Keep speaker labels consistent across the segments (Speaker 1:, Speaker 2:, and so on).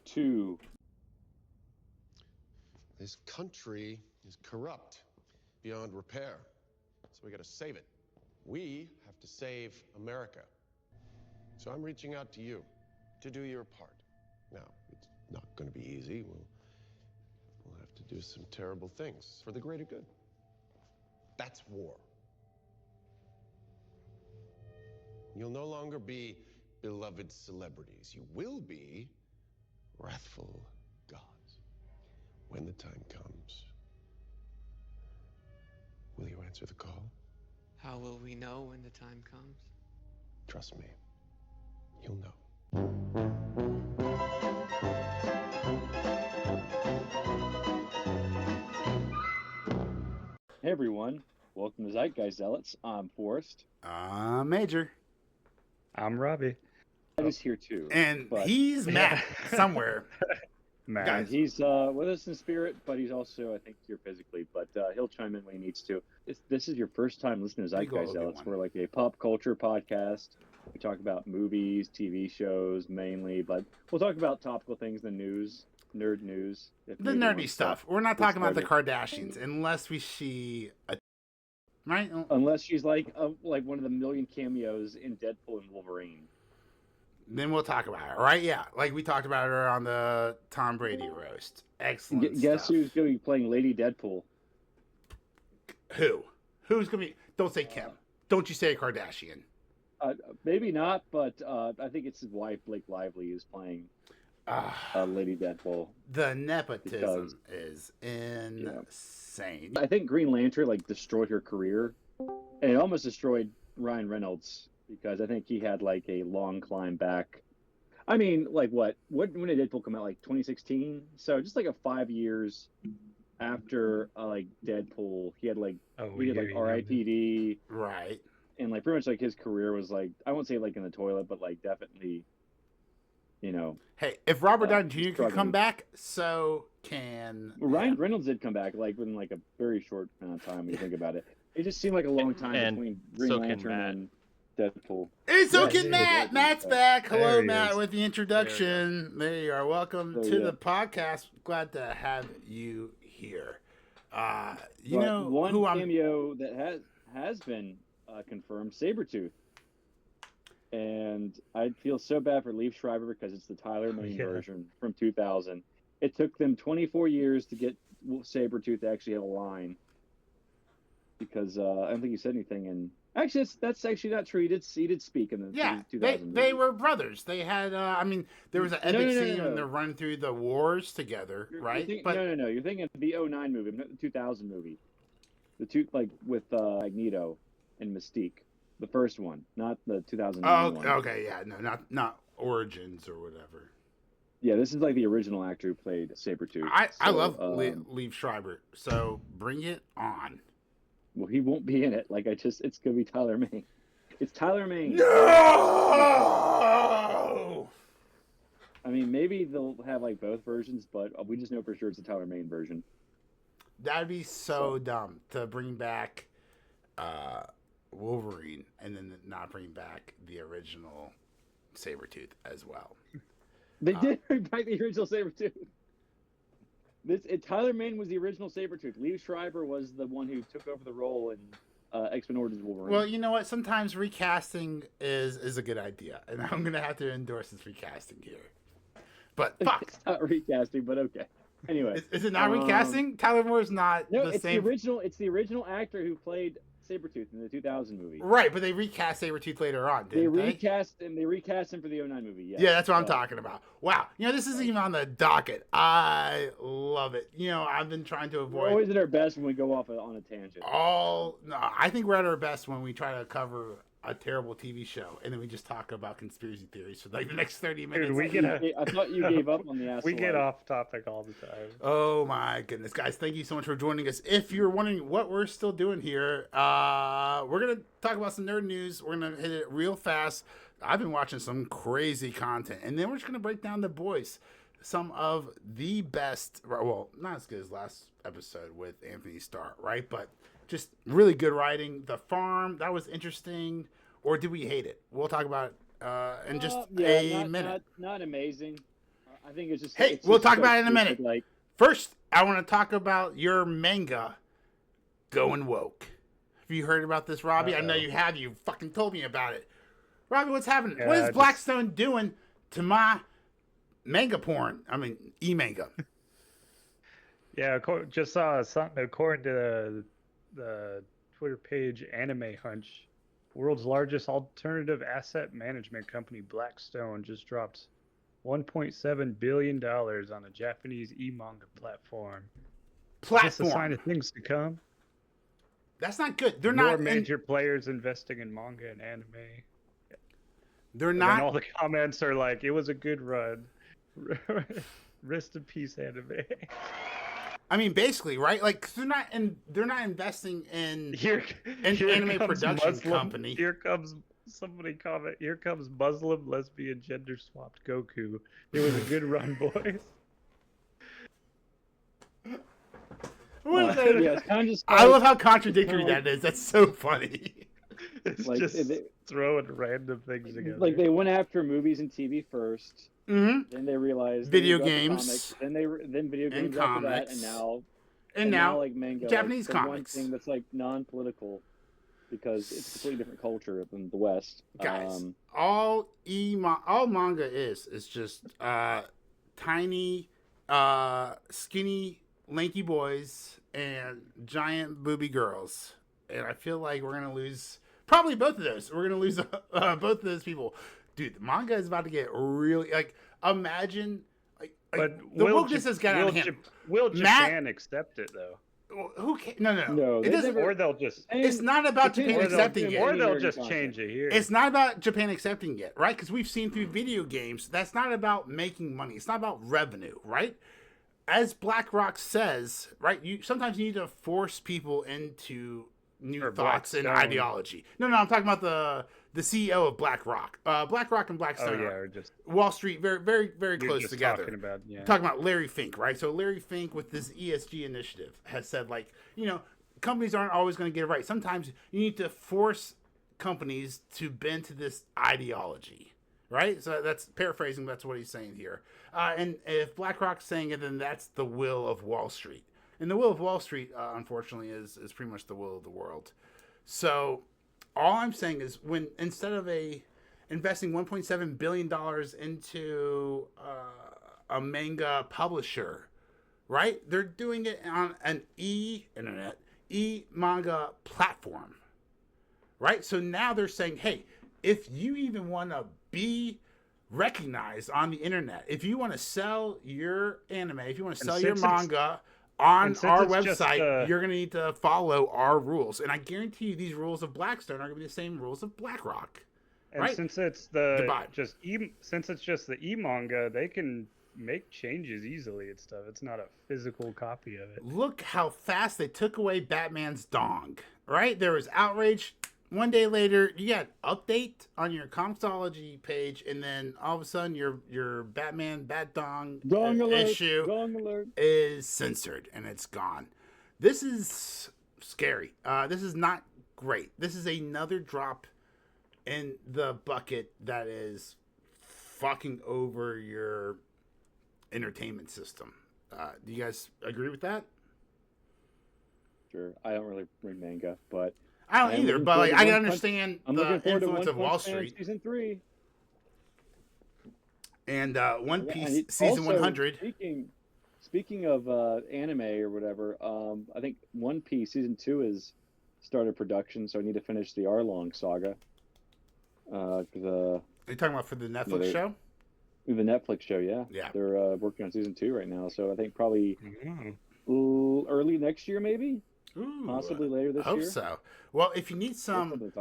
Speaker 1: 2.
Speaker 2: This country is corrupt beyond repair. So we got to save it. We have to save America. So I'm reaching out to you to do your part. Now, it's not going to be easy. We'll have to do some terrible things for the greater good. That's war. You'll no longer be beloved celebrities. You will be wrathful gods. When the time comes, will you answer the call?
Speaker 3: How will we know when the time comes?
Speaker 2: Trust me, you'll know.
Speaker 1: Hey everyone, welcome to Zeitgeist Zealots. I'm Forrest.
Speaker 4: Major.
Speaker 5: I'm Robbie.
Speaker 1: Matt is here too.
Speaker 4: And
Speaker 1: but
Speaker 4: he's Matt somewhere.
Speaker 5: Matt.
Speaker 1: and he's with us in spirit, but he's also, I think, here physically. But he'll chime in when he needs to. If this is your first time listening to Zeitgeist Zealots, we're like a pop culture podcast. We talk about movies, TV shows mainly, but we'll talk about topical things, the news, nerd news.
Speaker 4: The nerdy stuff. We're not talking about the Kardashians unless we see a... Right?
Speaker 1: Unless she's like one of the million cameos in Deadpool and Wolverine.
Speaker 4: Then we'll talk about it, right? Yeah, like we talked about her on the Tom Brady roast. Excellent
Speaker 1: Guess
Speaker 4: stuff.
Speaker 1: who's going to be playing Lady Deadpool?
Speaker 4: Who? Who's going to be... Don't say Kim. Don't you say a Kardashian.
Speaker 1: Maybe not, but I think it's his wife, Blake Lively, is playing Lady Deadpool.
Speaker 4: The nepotism is insane.
Speaker 1: I think Green Lantern destroyed her career, and it almost destroyed Ryan Reynolds because I think he had a long climb back. I mean, when did Deadpool come out? 2016. So just 5 years after Deadpool, he had R.I.P.D.
Speaker 4: Right.
Speaker 1: And pretty much his career was I won't say in the toilet, but definitely,
Speaker 4: Hey, if Robert Downey Jr. can
Speaker 1: struggling.
Speaker 4: come back, so can
Speaker 1: Ryan Reynolds did come back within a very short amount of time when you think about it. It just seemed like a long time between Green Lantern and Deadpool.
Speaker 4: And so can Matt. Matt's back. Hello,
Speaker 5: There he
Speaker 4: Matt,
Speaker 5: is.
Speaker 4: with the introduction. There you are. Welcome
Speaker 1: There
Speaker 4: to
Speaker 1: you
Speaker 4: the
Speaker 1: go.
Speaker 4: podcast. Glad to have you here. You
Speaker 1: But
Speaker 4: know
Speaker 1: one
Speaker 4: who I'm...
Speaker 1: cameo that has been confirmed, Sabretooth. And I feel so bad for Liev Schreiber because it's the Tyler Mane version from 2000. It took them 24 years to get Sabretooth to actually have a line. Because I don't think he said anything. And actually, that's actually not true. He did speak in the 2000
Speaker 4: they were brothers. They had, there was an epic scene
Speaker 1: no.
Speaker 4: when they're running through the wars together, right?
Speaker 1: No. You're thinking of the 2009 movie, not the 2000 movie. The two, with Magneto and Mystique. The first one, not the 2009 one.
Speaker 4: Okay, yeah. No, not Origins or whatever.
Speaker 1: Yeah, this is the original actor who played Sabretooth.
Speaker 4: I love Liev Schreiber, so bring it on.
Speaker 1: Well, he won't be in it. It's going to be Tyler Mane. It's Tyler Mane.
Speaker 4: No!
Speaker 1: I mean, maybe they'll have both versions, but we just know for sure it's the Tyler Mane version.
Speaker 4: That'd be so dumb to bring back Wolverine and then not bring back the original Sabretooth as well.
Speaker 1: They did bring back the original Sabretooth. Tyler Mane was the original Sabretooth. Liev Schreiber was the one who took over the role in X-Men Origins Wolverine.
Speaker 4: Well, you know what? Sometimes recasting is a good idea, and I'm going to have to endorse this recasting here. But fuck.
Speaker 1: It's not recasting, but okay. Anyway.
Speaker 4: Is it not recasting? Tyler Moore's not
Speaker 1: No,
Speaker 4: the
Speaker 1: it's
Speaker 4: same.
Speaker 1: It's the original actor who played Sabretooth in the 2000 movie.
Speaker 4: Right, but they recast Sabretooth later on, didn't they?
Speaker 1: They recast him for the 2009 movie,
Speaker 4: Yeah, that's what I'm talking about. Wow. This isn't even on the docket. I love it. I've been trying to avoid...
Speaker 1: We're always at our best when we go off on a tangent.
Speaker 4: No, I think we're at our best when we try to cover a terrible TV show, and then we just talk about conspiracy theories for the next 30 minutes.
Speaker 5: Dude,
Speaker 1: I thought you gave up on the ass.
Speaker 5: We get off topic all the time.
Speaker 4: Oh my goodness, guys! Thank you so much for joining us. If you're wondering what we're still doing here, we're gonna talk about some nerd news. We're gonna hit it real fast. I've been watching some crazy content, and then we're just gonna break down The Boys, some of the best. Well, not as good as last episode with Anthony Starr, right? But just really good writing. The Farm, that was interesting. Or did we hate it? We'll talk about it in just a minute.
Speaker 1: Not amazing. I think it's just.
Speaker 4: Hey,
Speaker 1: it's
Speaker 4: we'll
Speaker 1: just
Speaker 4: talk
Speaker 1: so
Speaker 4: about it in a
Speaker 1: stupid,
Speaker 4: minute.
Speaker 1: Like,
Speaker 4: First, I want to talk about your manga going woke. Have you heard about this, Robbie? I know you have. You fucking told me about it. Robbie, what's happening? What is Blackstone doing to my manga porn? I mean, e-manga.
Speaker 5: Yeah, just saw something according to the Twitter page Anime Hunch. World's largest alternative asset management company, Blackstone, just dropped $1.7 billion on a Japanese e-manga platform. Is this a sign of things to come?
Speaker 4: That's not good. They're
Speaker 5: More
Speaker 4: not
Speaker 5: major players investing in manga and anime.
Speaker 4: They're
Speaker 5: And
Speaker 4: not.
Speaker 5: then all the comments are like, "It was a good run. Rest in peace, anime."
Speaker 4: I mean, basically, right? Like they're not investing in
Speaker 5: Here
Speaker 4: anime
Speaker 5: comes
Speaker 4: production
Speaker 5: Muslim,
Speaker 4: company.
Speaker 5: Here comes somebody comment. Here comes Muslim, lesbian, gender swapped Goku. It was a good run, boys.
Speaker 1: yeah, it's kind of just.
Speaker 4: I love how contradictory that is. That's so funny.
Speaker 5: It's
Speaker 1: Like,
Speaker 5: just throwing random things together.
Speaker 1: Like they went after movies and TV first.
Speaker 4: Mm-hmm.
Speaker 1: Then they realized
Speaker 4: Video
Speaker 1: they got the
Speaker 4: games.
Speaker 1: comics, then video games
Speaker 4: and
Speaker 1: after
Speaker 4: comics.
Speaker 1: that,
Speaker 4: and now
Speaker 1: like manga,
Speaker 4: Japanese
Speaker 1: like, the
Speaker 4: comics.
Speaker 1: one thing that's like non-political because it's a completely different culture than the West.
Speaker 4: Guys, all manga is just tiny, skinny, lanky boys and giant booby girls, and I feel like we're gonna lose probably both of those. We're gonna lose both of those people. Dude, the manga is about to get really like. Imagine,
Speaker 5: but
Speaker 4: the wokeness has got out of hand.
Speaker 5: Will Japan accept it though?
Speaker 4: Who can? No.
Speaker 1: It doesn't.
Speaker 5: Or they'll just.
Speaker 4: It's not about Japan accepting it.
Speaker 5: Or they'll just change it here.
Speaker 4: It's not about Japan accepting it, right? Because we've seen through video games, that's not about making money. It's not about revenue, right? As BlackRock says, right? Sometimes you need to force people into new thoughts and ideology. No, I'm talking about the CEO of BlackRock. BlackRock and Blackstone
Speaker 5: are just
Speaker 4: Wall Street, very, very, very close together. Talking about Larry Fink, right? So Larry Fink with this ESG initiative has said, like, companies aren't always going to get it right. Sometimes you need to force companies to bend to this ideology, right? So that's paraphrasing. That's what he's saying here. And if BlackRock's saying it, then that's the will of Wall Street. And the will of Wall Street, unfortunately, is pretty much the will of the world. So all I'm saying is when instead of investing $1.7 billion into a manga publisher, right? They're doing it on an e-manga platform, right? So now they're saying, hey, if you even want to be recognized on the internet, if you want to sell your anime, if you want to sell your manga on our website, you're going to need to follow our rules. And I guarantee you these rules of Blackstone are going to be the same rules of BlackRock.
Speaker 5: And
Speaker 4: right?
Speaker 5: since it's just the e-manga, they can make changes easily and stuff. It's not a physical copy of it.
Speaker 4: Look how fast they took away Batman's dong, right? There was outrage. One day later, you got update on your Comixology page, and then all of a sudden, your Batman Bat Dong issue is censored, and it's gone. This is scary. This is not great. This is another drop in the bucket that is fucking over your entertainment system. Do you guys agree with that?
Speaker 1: Sure. I don't really read manga, but
Speaker 4: I don't either, but like I can understand the influence of Wall Street.
Speaker 1: Season 3.
Speaker 4: And One Piece season 100.
Speaker 1: Speaking of anime or whatever, I think One Piece season 2 is started production, so I need to finish the Arlong saga.
Speaker 4: Are you talking about for the Netflix show?
Speaker 1: The Netflix show, yeah.
Speaker 4: Yeah.
Speaker 1: They're working on season 2 right now, so I think probably early next year, maybe.
Speaker 4: Ooh,
Speaker 1: possibly later this year.
Speaker 4: Hope so. Well, if you need some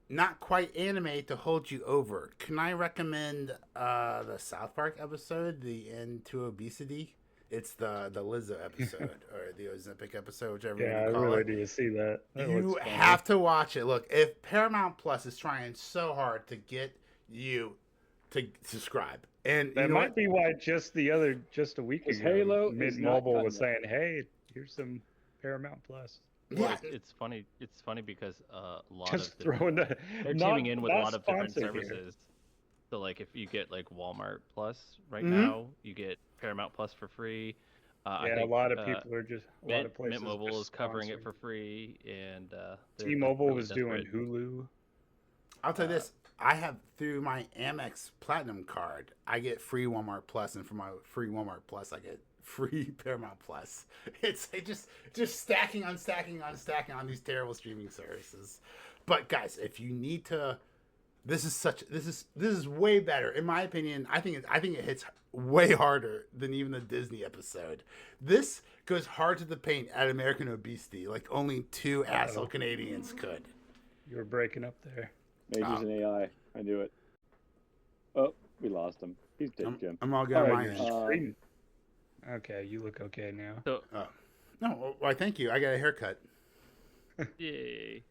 Speaker 4: not quite anime to hold you over, can I recommend the South Park episode, The End to Obesity? It's the Lizzo episode or the Ozempic episode, whichever you call it.
Speaker 5: Yeah, I really need to see that.
Speaker 4: You have to watch it. Look, if Paramount Plus is trying so hard to get you to subscribe, and
Speaker 5: that might be why just a week ago,
Speaker 1: Halo
Speaker 5: Mint Mobile was saying, "Hey, here's some Paramount Plus."
Speaker 6: Well, it's funny. It's funny because a lot
Speaker 5: just
Speaker 6: of they're chiming in with a lot of different services. So like if you get like Walmart Plus right
Speaker 4: Mhm.
Speaker 6: now, you get Paramount Plus for free. I
Speaker 5: Yeah, a
Speaker 6: think
Speaker 5: lot of people are just a lot of
Speaker 6: Mint
Speaker 5: places
Speaker 6: Mobile is
Speaker 5: just
Speaker 6: covering it
Speaker 5: sponsoring.
Speaker 6: for free, and they're like
Speaker 5: T-Mobile
Speaker 6: really
Speaker 5: was doing
Speaker 6: desperate.
Speaker 5: Hulu.
Speaker 4: I'll tell you
Speaker 6: Uh,
Speaker 4: this. I have through my Amex Platinum card, I get free Walmart Plus, and for my free Walmart Plus, I get free Paramount Plus. It's just stacking on stacking on stacking on these terrible streaming services. But guys, if you need to, this is way better in my opinion. I think it hits way harder than even the Disney episode. This goes hard to the paint at American obesity, like only two asshole Canadians could.
Speaker 5: You were breaking up there.
Speaker 1: Major's an AI. I knew it. Oh, we lost him. He's dead, Jim.
Speaker 4: I'm all good
Speaker 5: Oh,
Speaker 4: on my
Speaker 5: your
Speaker 4: end.
Speaker 5: screen. Okay, you look okay now.
Speaker 6: so
Speaker 4: Oh. No, why? Thank you. I got a haircut.
Speaker 6: yay.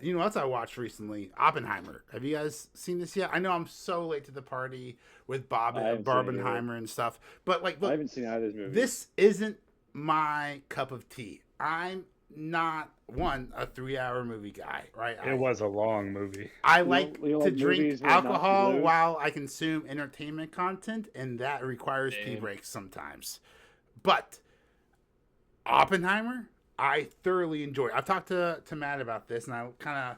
Speaker 4: You know what else I watched recently? Oppenheimer. Have you guys seen this yet? I know I'm so late to the party with
Speaker 1: I haven't seen it
Speaker 4: Barbenheimer and stuff, but like,
Speaker 1: I
Speaker 4: look,
Speaker 1: haven't seen either of those movies.
Speaker 4: this isn't my cup of tea. I'm not a 3-hour movie guy, right?
Speaker 5: It was a long movie.
Speaker 4: I
Speaker 1: You
Speaker 4: like
Speaker 1: don't- you don't
Speaker 4: to
Speaker 1: like
Speaker 4: drink
Speaker 1: movies where Nazis
Speaker 4: alcohol
Speaker 1: lose?
Speaker 4: while I consume entertainment content, and that requires pee
Speaker 6: Same.
Speaker 4: breaks sometimes. But Oppenheimer, I thoroughly enjoyed. I've talked to Matt about this, and I kind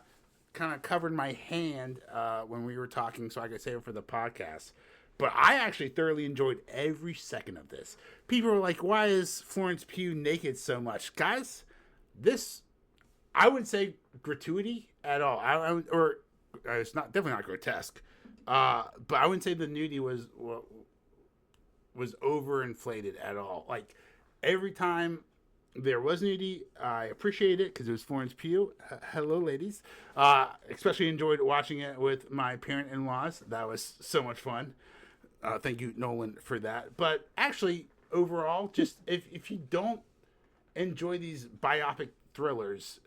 Speaker 4: of covered my hand when we were talking, so I could save it for the podcast. But I actually thoroughly enjoyed every second of this. People were like, "Why is Florence Pugh naked so much?" Guys, this I would say gratuity at all. It's not definitely not grotesque, but I wouldn't say the nudity was overinflated at all. Like every time there was nudity, I appreciated it because it was Florence Pugh. Hello, ladies. Especially enjoyed watching it with my parent-in-laws. That was so much fun. Thank you, Nolan, for that. But actually, overall, just if you don't enjoy these biopic thrillers,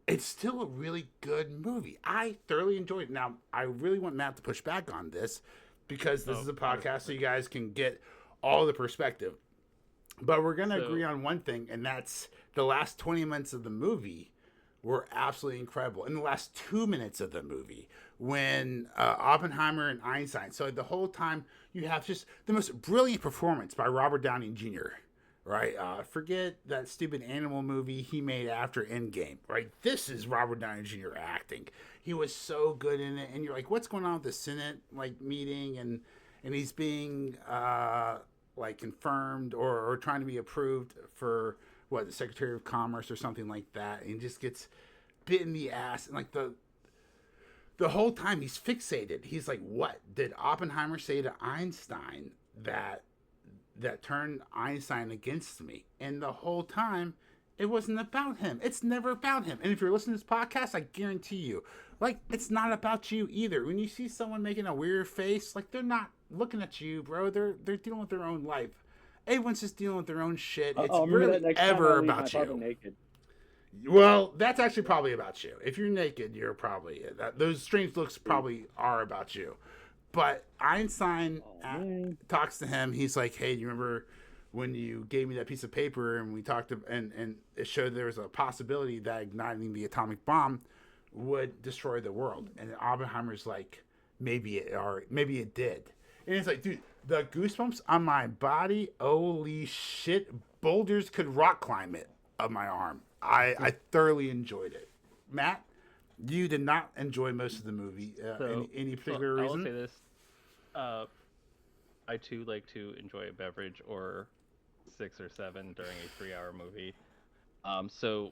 Speaker 4: it's still a really good movie. I thoroughly enjoyed it. Now, I really want Matt to push back on this because this is a podcast, so you guys can get all the perspective. But we're going to agree on one thing, and that's the last 20 minutes of the movie were absolutely incredible. In the last 2 minutes of the movie, when Oppenheimer and Einstein, so the whole time you have just the most brilliant performance by Robert Downey Jr., right? Forget that stupid animal movie he made after Endgame, right? This is Robert Downey Jr. acting. He was so good in it, and you're like, what's going on with the Senate meeting, and he's being confirmed or trying to be approved for the Secretary of Commerce or something like that, and he just gets bit in the ass, and the whole time he's fixated. He's like, what did Oppenheimer say to Einstein that turned Einstein against me? And the whole time, it wasn't about him. It's never about him. And if you're listening to this podcast, I guarantee you, it's not about you either. When you see someone making a weird face, they're not looking at you, bro. They're dealing with their own life. Everyone's just dealing with their own shit. It's really ever about you.
Speaker 1: Naked.
Speaker 4: Well, that's actually probably about you. If you're naked, you're probably those strange looks probably are about you. But Einstein talks to him. He's like, "Hey, do you remember when you gave me that piece of paper and we talked and it showed there was a possibility that igniting the atomic bomb would destroy the world?" And Oppenheimer's like, "Maybe it did." And it's like, dude, the goosebumps on my body, holy shit, boulders could rock climb it of my arm. I thoroughly enjoyed it. Matt, you did not enjoy most of the movie. Any particular reason?
Speaker 6: I will say this. I too like to enjoy a beverage or 6 or 7 during a 3-hour movie. So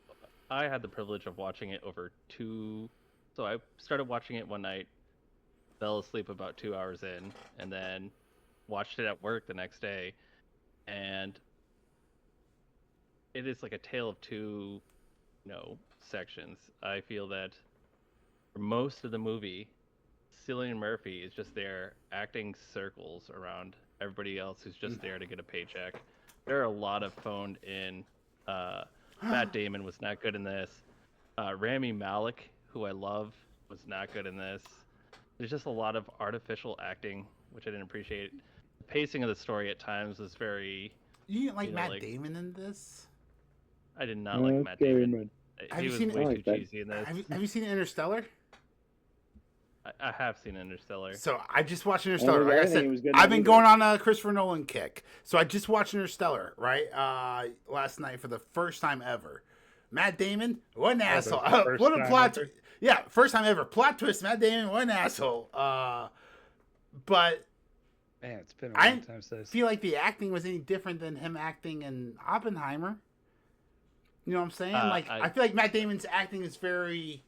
Speaker 6: I had the privilege of watching it over 2. So I started watching it one night, fell asleep about 2 hours in, and then watched it at work the next day. And it is like a tale of two, sections. I feel that for most of the movie, Cillian Murphy is just there acting circles around everybody else who's just there to get a paycheck. There are a lot of phoned in. Matt Damon was not good in this. Rami Malek, who I love, was not good in this. There's just a lot of artificial acting, which I didn't appreciate. The pacing of the story at times was very...
Speaker 4: You didn't like Matt Damon in this?
Speaker 6: I did not like Matt Damon. He was way too
Speaker 1: that?
Speaker 6: cheesy in this.
Speaker 4: Have you seen Interstellar?
Speaker 6: I have seen Interstellar.
Speaker 4: So I just watched Interstellar.
Speaker 1: I
Speaker 4: Like I
Speaker 1: think
Speaker 4: said,
Speaker 1: it was good
Speaker 4: I've been
Speaker 1: either.
Speaker 4: going on a Christopher Nolan kick. So I just watched Interstellar, right? Last night for the first time ever. Matt Damon, what an asshole.
Speaker 5: first
Speaker 4: What a
Speaker 5: time
Speaker 4: plot
Speaker 5: ever?
Speaker 4: Yeah, first time ever. Plot twist, Matt Damon, what an asshole. But
Speaker 5: Man, it's been a
Speaker 4: I
Speaker 5: long time since.
Speaker 4: feel like the acting was any different than him acting in Oppenheimer. You know what I'm saying? I feel like Matt Damon's acting is very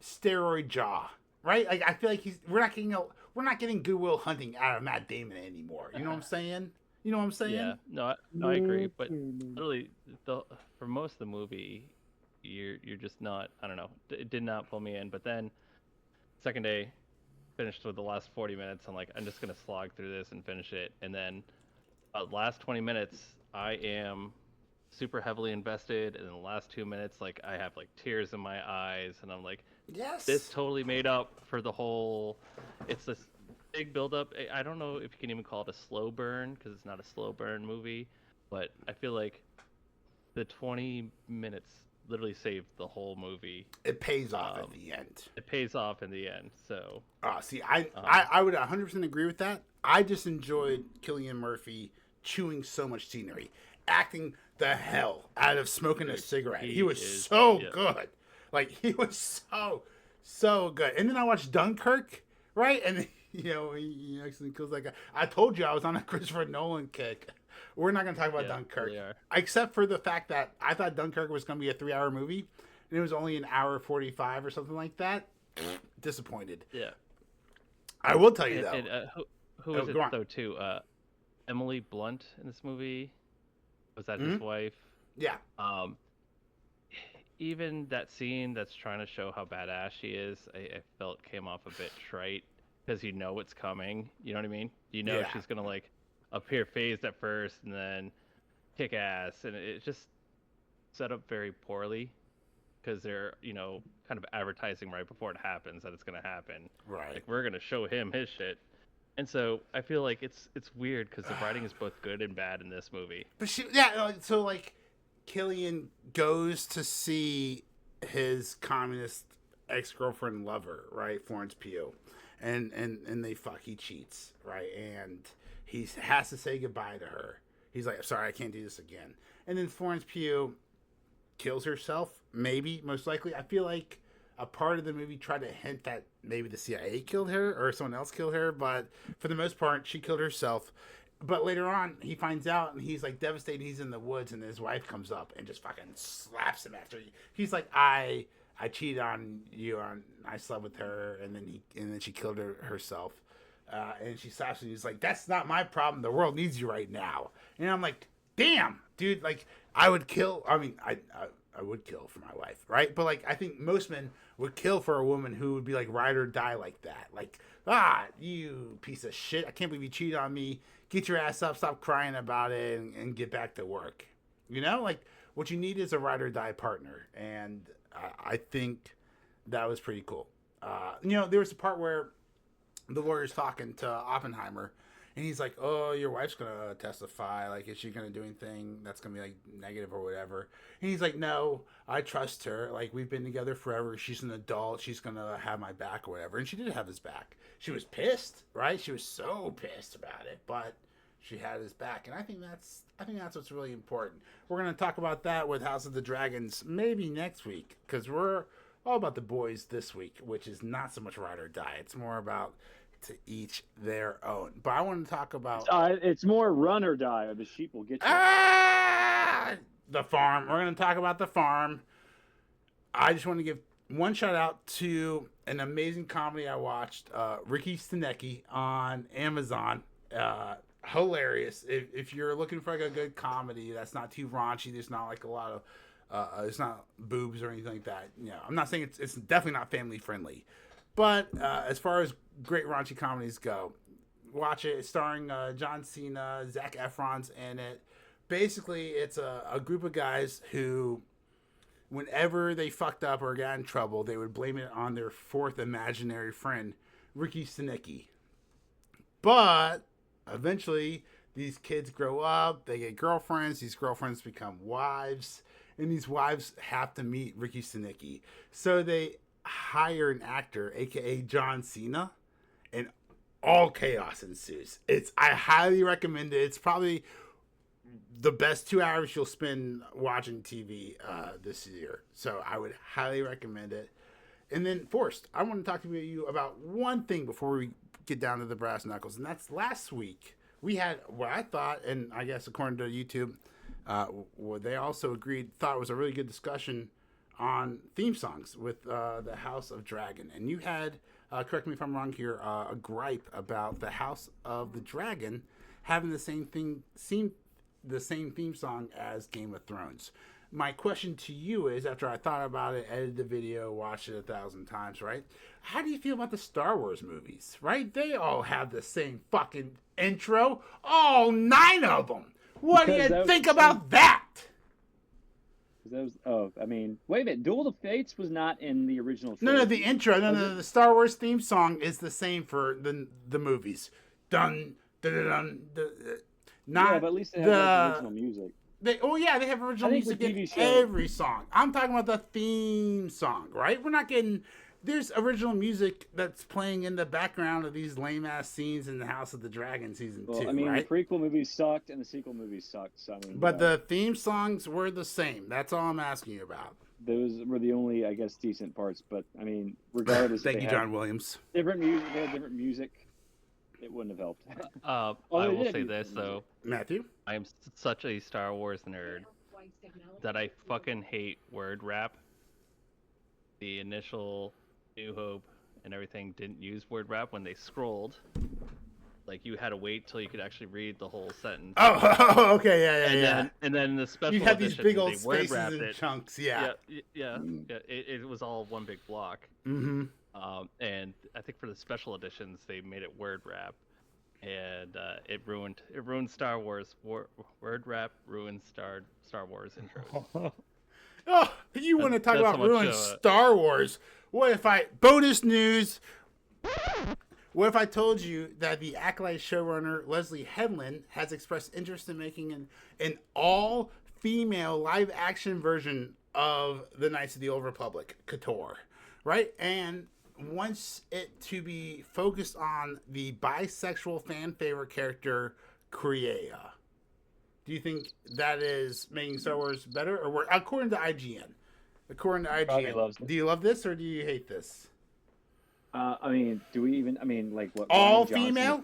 Speaker 4: steroid jaw, right? Like I feel like we're not getting Goodwill Hunting out of Matt Damon anymore. You know what I'm saying? You know what I'm saying?
Speaker 6: Yeah, no, I agree. But literally, for most of the movie, you're just not. I don't know. It did not pull me in. But then, second day, finished with the last 40 minutes. I'm like, I'm just gonna slog through this and finish it. And then, last 20 minutes, I am super heavily invested. And in the last 2 minutes, like I have like tears in my eyes, and I'm like,
Speaker 4: Yes.
Speaker 6: this totally made up for the whole. It's this big build-up. I don't know if you can even call it a slow burn because it's not a slow burn movie, but I feel like the 20 minutes literally saved the whole movie.
Speaker 4: It pays off at the end.
Speaker 6: It pays off in the end. So.
Speaker 4: See, I would 100% agree with that. I just enjoyed Cillian Murphy chewing so much scenery, acting the hell out of smoking a cigarette. He was so good. Like he was so good. And then I watched Dunkirk, right? And he accidentally kills that guy. I told you I was on a Christopher Nolan kick. We're not going to talk about Dunkirk,
Speaker 6: really are.
Speaker 4: except for the fact that I thought Dunkirk was going to be a 3-hour movie, and it was only an hour 45 or something like that. Disappointed.
Speaker 6: Yeah.
Speaker 4: I will tell you though.
Speaker 6: Who is it though too? Emily Blunt in this movie. Was that his wife?
Speaker 4: Yeah.
Speaker 6: Even that scene that's trying to show how badass she is, I felt came off a bit trite because you know it's coming. You know what I mean? You know she's gonna like appear phased at first and then kick ass, and it just set up very poorly because they're kind of advertising right before it happens that it's gonna happen.
Speaker 4: Right.
Speaker 6: Like we're gonna show him his shit, and so I feel like it's weird because the writing is both good and bad in this movie.
Speaker 4: But so like Cillian goes to see his communist ex-girlfriend lover, right, Florence Pugh, and they fuck. He cheats, right, and he has to say goodbye to her. He's like, sorry, I can't do this again. And then Florence Pugh kills herself, maybe, most likely. I feel like a part of the movie tried to hint that maybe the CIA killed her or someone else killed her, but for the most part, she killed herself. But later on, he finds out, and he's like devastated. He's in the woods, and his wife comes up and just fucking slaps him after. He's like, I cheated on you, I slept with her, and then she killed herself. And she slaps him. He's like, that's not my problem. The world needs you right now. And I'm like, damn, dude. Like, I would kill. I mean, I would kill for my wife, right? But like, I think most men would kill for a woman who would be like ride or die like that. Like, you piece of shit. I can't believe you cheated on me. Get your ass up, stop crying about it, and get back to work. Like what you need is a ride or die partner, and I think that was pretty cool. There was a part where the lawyer's talking to Oppenheimer, and he's like, "Oh, your wife's gonna testify. Like, is she gonna do anything that's gonna be like negative or whatever?" And he's like, "No, I trust her. Like, we've been together forever. She's an adult. She's gonna have my back or whatever." And she did have his back. She was pissed, right? She was so pissed about it, but she had his back, and I think that's what's really important. We're gonna talk about that with House of the Dragons maybe next week, because we're all about the boys this week, which is not so much ride or die. It's more about to each their own. But I want to talk about
Speaker 1: it's more run or die, or the sheep will get you.
Speaker 4: The farm. We're going to talk about The Farm. I just want to give one shout out to an amazing comedy I watched, Ricky Stanecky on Amazon. Hilarious. If you're looking for like a good comedy that's not too raunchy, there's not like a lot of it's not boobs or anything like that. I'm not saying it's definitely not family friendly. But as far as great raunchy comedies go, watch it. It's starring John Cena, Zac Efron's in it. Basically, it's a group of guys who, whenever they fucked up or got in trouble, they would blame it on their fourth imaginary friend, Ricky Stanecky. But eventually, these kids grow up, they get girlfriends, these girlfriends become wives, and these wives have to meet Ricky Stanecky. So they hire an actor, aka John Cena, and all chaos ensues. I highly recommend it. It's probably the best 2 hours you'll spend watching TV this year. So I would highly recommend it. And then, Forrest, I want to talk to you about one thing before we get down to the brass knuckles, and that's last week we had what I thought, and I guess according to YouTube, what they also thought was a really good discussion on theme songs with the House of Dragon. And you had, correct me if I'm wrong here, a gripe about the House of the Dragon having the same theme song as Game of Thrones. My question to you is, after I thought about it, edited the video, watched it 1,000 times, right? How do you feel about the Star Wars movies, right? They all have the same fucking intro. All 9 of them. What do you think about that?
Speaker 1: I mean, wait a minute. Duel of Fates was not in the original trilogy.
Speaker 4: No, the intro. No, the Star Wars theme song is the same for the movies. Dun, dun, dun, dun, dun. Not
Speaker 1: yeah, but at least they have original music.
Speaker 4: They have original music in every song. I'm talking about the theme song, right? We're not getting... There's original music that's playing in the background of these lame-ass scenes in the House of the Dragon season 2,
Speaker 1: I mean,
Speaker 4: right?
Speaker 1: the prequel movies sucked and the sequel movies sucked. So, I mean,
Speaker 4: but the theme songs were the same. That's all I'm asking you about.
Speaker 1: Those were the only, I guess, decent parts. But, I mean, regardless...
Speaker 4: Thank you, John Williams.
Speaker 1: Different music. They had different music. It wouldn't have helped.
Speaker 6: I will say this, though.
Speaker 4: Matthew?
Speaker 6: I am such a Star Wars nerd that I fucking hate word rap. The initial New Hope and everything didn't use word rap when they scrolled. Like, you had to wait till you could actually read the whole sentence.
Speaker 4: Oh, okay, yeah.
Speaker 6: And then the special
Speaker 4: you had these
Speaker 6: edition,
Speaker 4: big old
Speaker 6: they word
Speaker 4: spaces
Speaker 6: wrapped
Speaker 4: and
Speaker 6: it.
Speaker 4: chunks,
Speaker 6: Yeah. It was all one big block.
Speaker 4: Mm-hmm.
Speaker 6: And I think for the special editions, they made it word rap, and it ruined Star Wars. Word rap ruined Star Wars intros.
Speaker 4: Oh, you want to talk
Speaker 6: That's
Speaker 4: about
Speaker 6: how much,
Speaker 4: ruined Star Wars? What if bonus news? What if I told you that the Acolyte showrunner Leslie Headland has expressed interest in making an all-female live-action version of the Knights of the Old Republic, KOTOR, right? And wants it to be focused on the bisexual fan favorite character Kreia. Do you think that is making Star Wars better, or according to IGN? According to IGN, do you love this or do you hate this?
Speaker 1: I mean, do we even? I mean, like what?
Speaker 4: All female?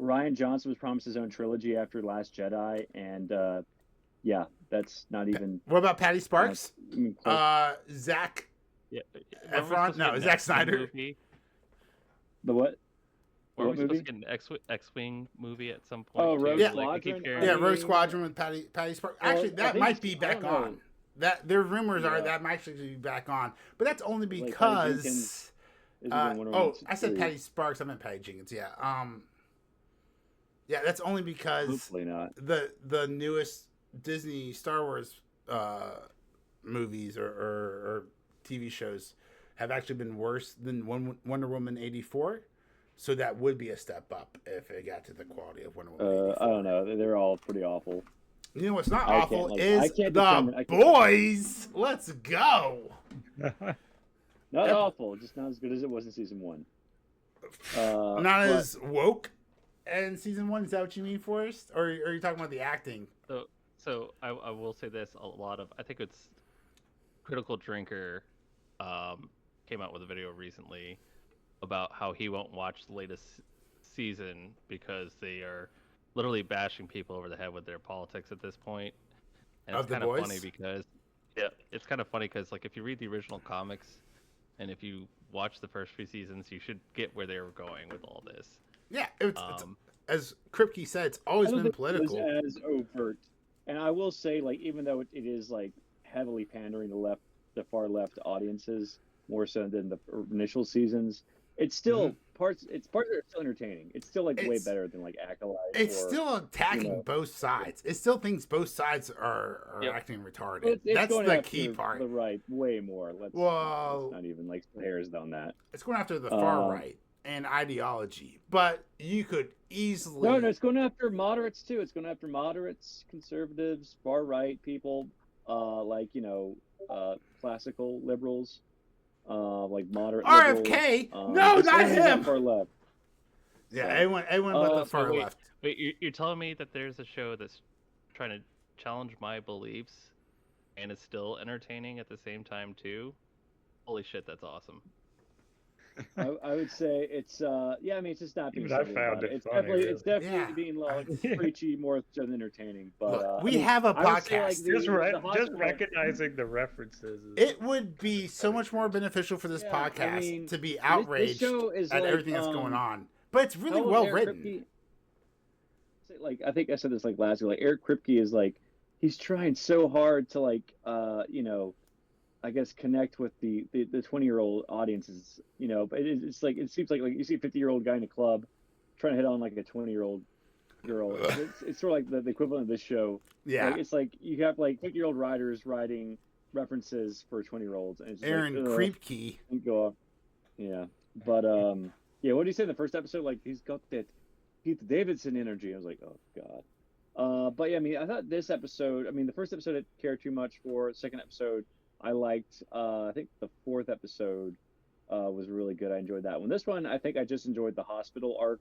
Speaker 1: Rian Johnson was promised his own trilogy after Last Jedi, and yeah, that's not even.
Speaker 4: What about Patty Sparks? Zach.
Speaker 6: Yeah.
Speaker 4: Efron? No, Zack Snyder.
Speaker 6: Movie?
Speaker 1: The what?
Speaker 6: Were we supposed to get an X-Wing movie at some point?
Speaker 1: Oh, Rogue
Speaker 6: Squadron.
Speaker 4: Rogue Squadron with Patty Sparks. Actually, that might be back on. That their rumors are that might actually be back on, but that's only because. I said Patty Sparks. I meant Patty Jenkins. Yeah. Yeah, that's only because
Speaker 1: hopefully not.
Speaker 4: The newest Disney Star Wars movies or TV shows have actually been worse than Wonder Woman 84. So that would be a step up if it got to the quality of Wonder Woman 84.
Speaker 1: I don't know. They're all pretty awful.
Speaker 4: You know what's not awful is The Boys. Let's go.
Speaker 1: Not awful, just not as good as it was in season 1.
Speaker 4: As woke in season 1. Is that what you mean, Forrest? Or are you talking about the acting?
Speaker 6: So I will say this: I think it's Critical Drinker came out with a video recently about how he won't watch the latest season because they are literally bashing people over the head with their politics at this point. And it's kind of funny because it's kind of funny because like if you read the original comics and if you watch the first few seasons, you should get where they were going with all this.
Speaker 4: Yeah, it's as Kripke said, it's always been political.
Speaker 1: It was as overt, and I will say, like, even though it is like heavily pandering to the far left audiences more so than the initial seasons, it's still parts that are still entertaining. It's still way better than like Acolyte.
Speaker 4: It's still attacking both sides. It still thinks both sides are acting retarded. That's the key part.
Speaker 1: The right way more. Let's not even like hairs on that.
Speaker 4: It's going after the far right and ideology, but you could easily
Speaker 1: no, it's going after moderates too. It's going after moderates, conservatives, far right people, classical liberals. like moderate
Speaker 4: RFK?
Speaker 1: liberal.
Speaker 4: No,
Speaker 1: It's
Speaker 4: not
Speaker 1: anyone who's
Speaker 4: him.
Speaker 1: Far left.
Speaker 4: Yeah,
Speaker 1: So,
Speaker 4: everyone but the
Speaker 6: So
Speaker 4: far
Speaker 6: wait,
Speaker 4: left.
Speaker 6: wait, you're telling me that there's a show that's trying to challenge my beliefs and it's still entertaining at the same time too? Holy shit, that's awesome.
Speaker 1: I would say it's yeah. I mean, it's just not being
Speaker 5: Even I
Speaker 1: silly
Speaker 5: found
Speaker 1: about it.
Speaker 5: it
Speaker 1: It's
Speaker 5: funny,
Speaker 1: definitely it's
Speaker 5: really.
Speaker 1: definitely
Speaker 4: Yeah.
Speaker 1: being like
Speaker 5: Yeah.
Speaker 1: preachy more than entertaining. But
Speaker 4: Look,
Speaker 1: I
Speaker 4: we
Speaker 1: mean,
Speaker 4: have a
Speaker 1: I would say, like,
Speaker 4: podcast.
Speaker 1: the
Speaker 5: Just
Speaker 1: hospital-
Speaker 5: recognizing the references.
Speaker 4: It would be so much more beneficial for this
Speaker 1: Yeah, I
Speaker 4: podcast
Speaker 1: mean,
Speaker 4: to be
Speaker 1: this
Speaker 4: outraged
Speaker 1: show is
Speaker 4: at
Speaker 1: like,
Speaker 4: everything that's going on. But it's really
Speaker 1: how old
Speaker 4: well
Speaker 1: Eric
Speaker 4: written.
Speaker 1: Kripke- Like, I think I said this like last year. Like, Eric Kripke is like, he's trying so hard to like you know, I guess connect with the 20-year-old audiences. You know, but it's like it seems like you see a 50-year-old guy in a club trying to hit on like a 20-year-old girl. It's sort of like the equivalent of this show.
Speaker 4: Yeah.
Speaker 1: Like, it's like you have like 50-year-old writers writing references for 20-year-olds, and it's just
Speaker 4: Aaron
Speaker 1: like,
Speaker 4: Kripke.
Speaker 1: go off. Yeah, but yeah. What did he say in the first episode? Like, he's got that Pete Davidson energy. I was like, oh god. But yeah, I mean, I thought this episode. I mean, the first episode I didn't care too much for. The second episode, I liked. I think the fourth episode was really good. I enjoyed that one. This one, I think I just enjoyed the hospital arc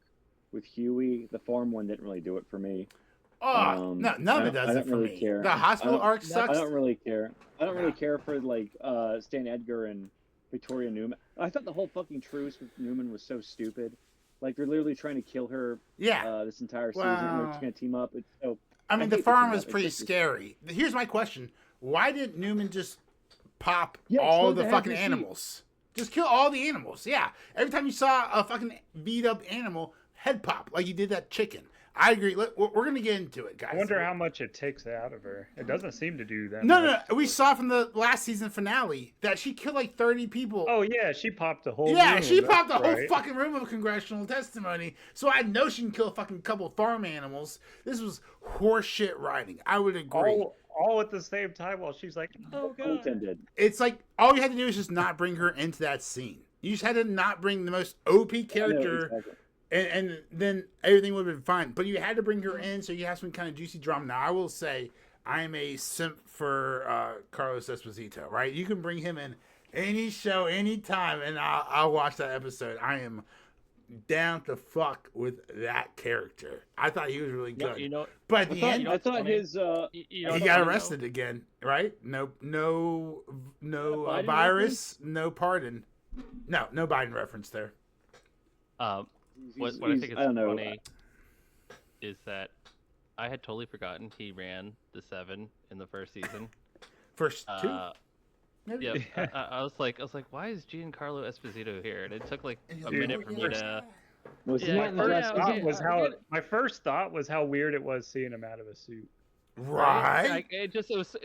Speaker 1: with Huey. The farm one didn't really do it for me.
Speaker 4: Oh, no, none of it does
Speaker 1: I
Speaker 4: it
Speaker 1: don't
Speaker 4: for
Speaker 1: really
Speaker 4: me.
Speaker 1: care.
Speaker 4: The hospital arc
Speaker 1: I
Speaker 4: sucks.
Speaker 1: don't really care. I don't
Speaker 4: No.
Speaker 1: really care for like Stan Edgar and Victoria Newman. I thought the whole fucking truce with Newman was so stupid. Like, they're literally trying to kill her
Speaker 4: Yeah.
Speaker 1: this entire season, and they're
Speaker 4: Well,
Speaker 1: just gonna team up. It's so.
Speaker 4: I mean, the
Speaker 1: hate
Speaker 4: farm
Speaker 1: team
Speaker 4: was
Speaker 1: up. It's
Speaker 4: pretty
Speaker 1: just-
Speaker 4: scary. Here's my question: why didn't Newman just pop
Speaker 1: Yeah,
Speaker 4: all
Speaker 1: explode
Speaker 4: the
Speaker 1: the
Speaker 4: fucking
Speaker 1: head of the
Speaker 4: animals? Just kill all the animals. Yeah. Every time you saw a fucking beat up animal, head pop like you did that chicken. I agree. We're gonna get into it, guys.
Speaker 5: I wonder how much it takes out of her. It doesn't seem to do that.
Speaker 4: No,
Speaker 5: much.
Speaker 4: no, we saw from the last season finale that she killed like 30 people.
Speaker 5: Oh yeah, she popped the whole.
Speaker 4: Yeah,
Speaker 5: room,
Speaker 4: she
Speaker 5: that's
Speaker 4: popped the whole
Speaker 5: right.
Speaker 4: fucking room of congressional testimony. So I know she can kill a fucking couple farm animals. This was horseshit writing. I would agree.
Speaker 5: All at the same time while she's like, oh
Speaker 1: No
Speaker 5: god.
Speaker 1: intended.
Speaker 4: It's like all you had to do is just not bring her into that scene. You just had to not bring the most OP character,
Speaker 1: exactly.
Speaker 4: and then everything would have been fine. But you had to bring her in so you have some kind of juicy drama. Now, I will say I am a simp for Carlos Esposito, right? You can bring him in any show, anytime, and I'll watch that episode. I am down to fuck with that character. I thought he was really good.
Speaker 6: You know,
Speaker 4: but at the end,
Speaker 1: I thought
Speaker 6: funny?
Speaker 1: his
Speaker 6: you know
Speaker 4: he
Speaker 6: what's
Speaker 4: got
Speaker 6: funny,
Speaker 4: arrested again, right? No
Speaker 1: Biden
Speaker 4: virus, no pardon. No Biden reference there.
Speaker 6: What I think is
Speaker 1: I don't know.
Speaker 6: funny is that I had totally forgotten he ran the 7 in the first season.
Speaker 4: First two, maybe.
Speaker 6: Yeah, I was like, why is Giancarlo Esposito here? And it took like a
Speaker 4: Dude,
Speaker 6: minute for me to.
Speaker 1: Was he
Speaker 6: Yeah,
Speaker 1: not in the
Speaker 6: yeah,
Speaker 1: last
Speaker 6: yeah.
Speaker 1: season?
Speaker 5: My first thought was how weird it was seeing him out of a suit.
Speaker 4: Right.
Speaker 6: Like, it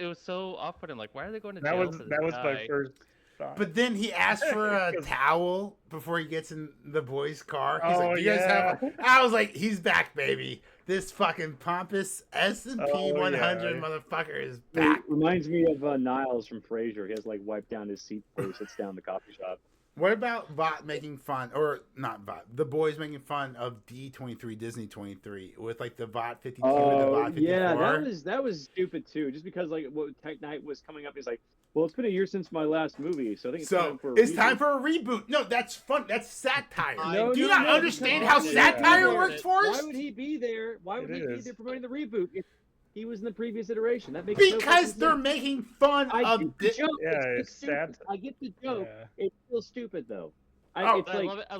Speaker 6: was so off-putting. Like, why are they going to
Speaker 5: That
Speaker 6: jail
Speaker 5: was
Speaker 6: for this
Speaker 5: that was
Speaker 6: guy?
Speaker 5: my first thought.
Speaker 4: But then he asked for a
Speaker 5: 'Cause-
Speaker 4: towel before he gets in the boy's car. He's
Speaker 5: Oh,
Speaker 4: like, "Do you guys
Speaker 5: yeah.
Speaker 4: have?" I was like, "He's back, baby. This fucking pompous S&P
Speaker 5: Oh,
Speaker 4: 100
Speaker 5: yeah.
Speaker 4: motherfucker is
Speaker 1: It
Speaker 4: back."
Speaker 1: reminds me of Niles from Frasier. He has like wiped down his seat before he sits down in the coffee shop.
Speaker 4: What about Bot making fun, or not Bot, the boys making fun of D23 Disney 23 with like the Bot 52 and the Bot 54?
Speaker 1: yeah, that was stupid too. Just because like what Tech Night was coming up, he's like, well, it's been a year since my last movie, so I think it's time for a
Speaker 4: it's
Speaker 1: reboot.
Speaker 4: time for a reboot. No, that's fun. That's satire.
Speaker 1: No,
Speaker 4: Do you
Speaker 1: no,
Speaker 4: not
Speaker 1: no,
Speaker 4: understand
Speaker 1: because
Speaker 4: how
Speaker 1: why would he
Speaker 4: satire
Speaker 1: be there?
Speaker 4: works for us?
Speaker 1: Why would he be there? Why would
Speaker 5: It
Speaker 1: he be
Speaker 5: is.
Speaker 1: there promoting the reboot if he was in the previous iteration? That makes no
Speaker 4: Because
Speaker 1: fucking
Speaker 4: they're
Speaker 1: sense.
Speaker 4: making fun
Speaker 1: I
Speaker 4: of
Speaker 1: get the joke.
Speaker 5: Yeah,
Speaker 1: it's
Speaker 5: it's
Speaker 1: stupid.
Speaker 5: sad.
Speaker 1: I get the joke.
Speaker 5: Yeah.
Speaker 1: It's still stupid though.
Speaker 4: Oh,
Speaker 1: It's
Speaker 6: I
Speaker 1: like,
Speaker 6: love it. I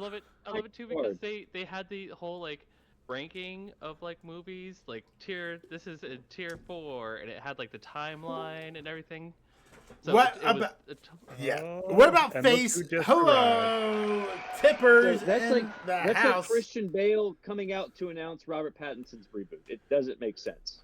Speaker 6: love it too because they had the whole like ranking of like movies, like this is a tier 4, and it had like the timeline and everything. So
Speaker 4: What
Speaker 6: it was
Speaker 4: about-
Speaker 6: a
Speaker 4: Yeah.
Speaker 5: Oh,
Speaker 4: What about
Speaker 5: and look
Speaker 4: face?
Speaker 5: who just
Speaker 4: Hello, tippers
Speaker 1: that's
Speaker 4: in
Speaker 1: like
Speaker 4: the
Speaker 1: that's
Speaker 4: house.
Speaker 1: like Christian Bale coming out to announce Robert Pattinson's reboot. It doesn't make sense.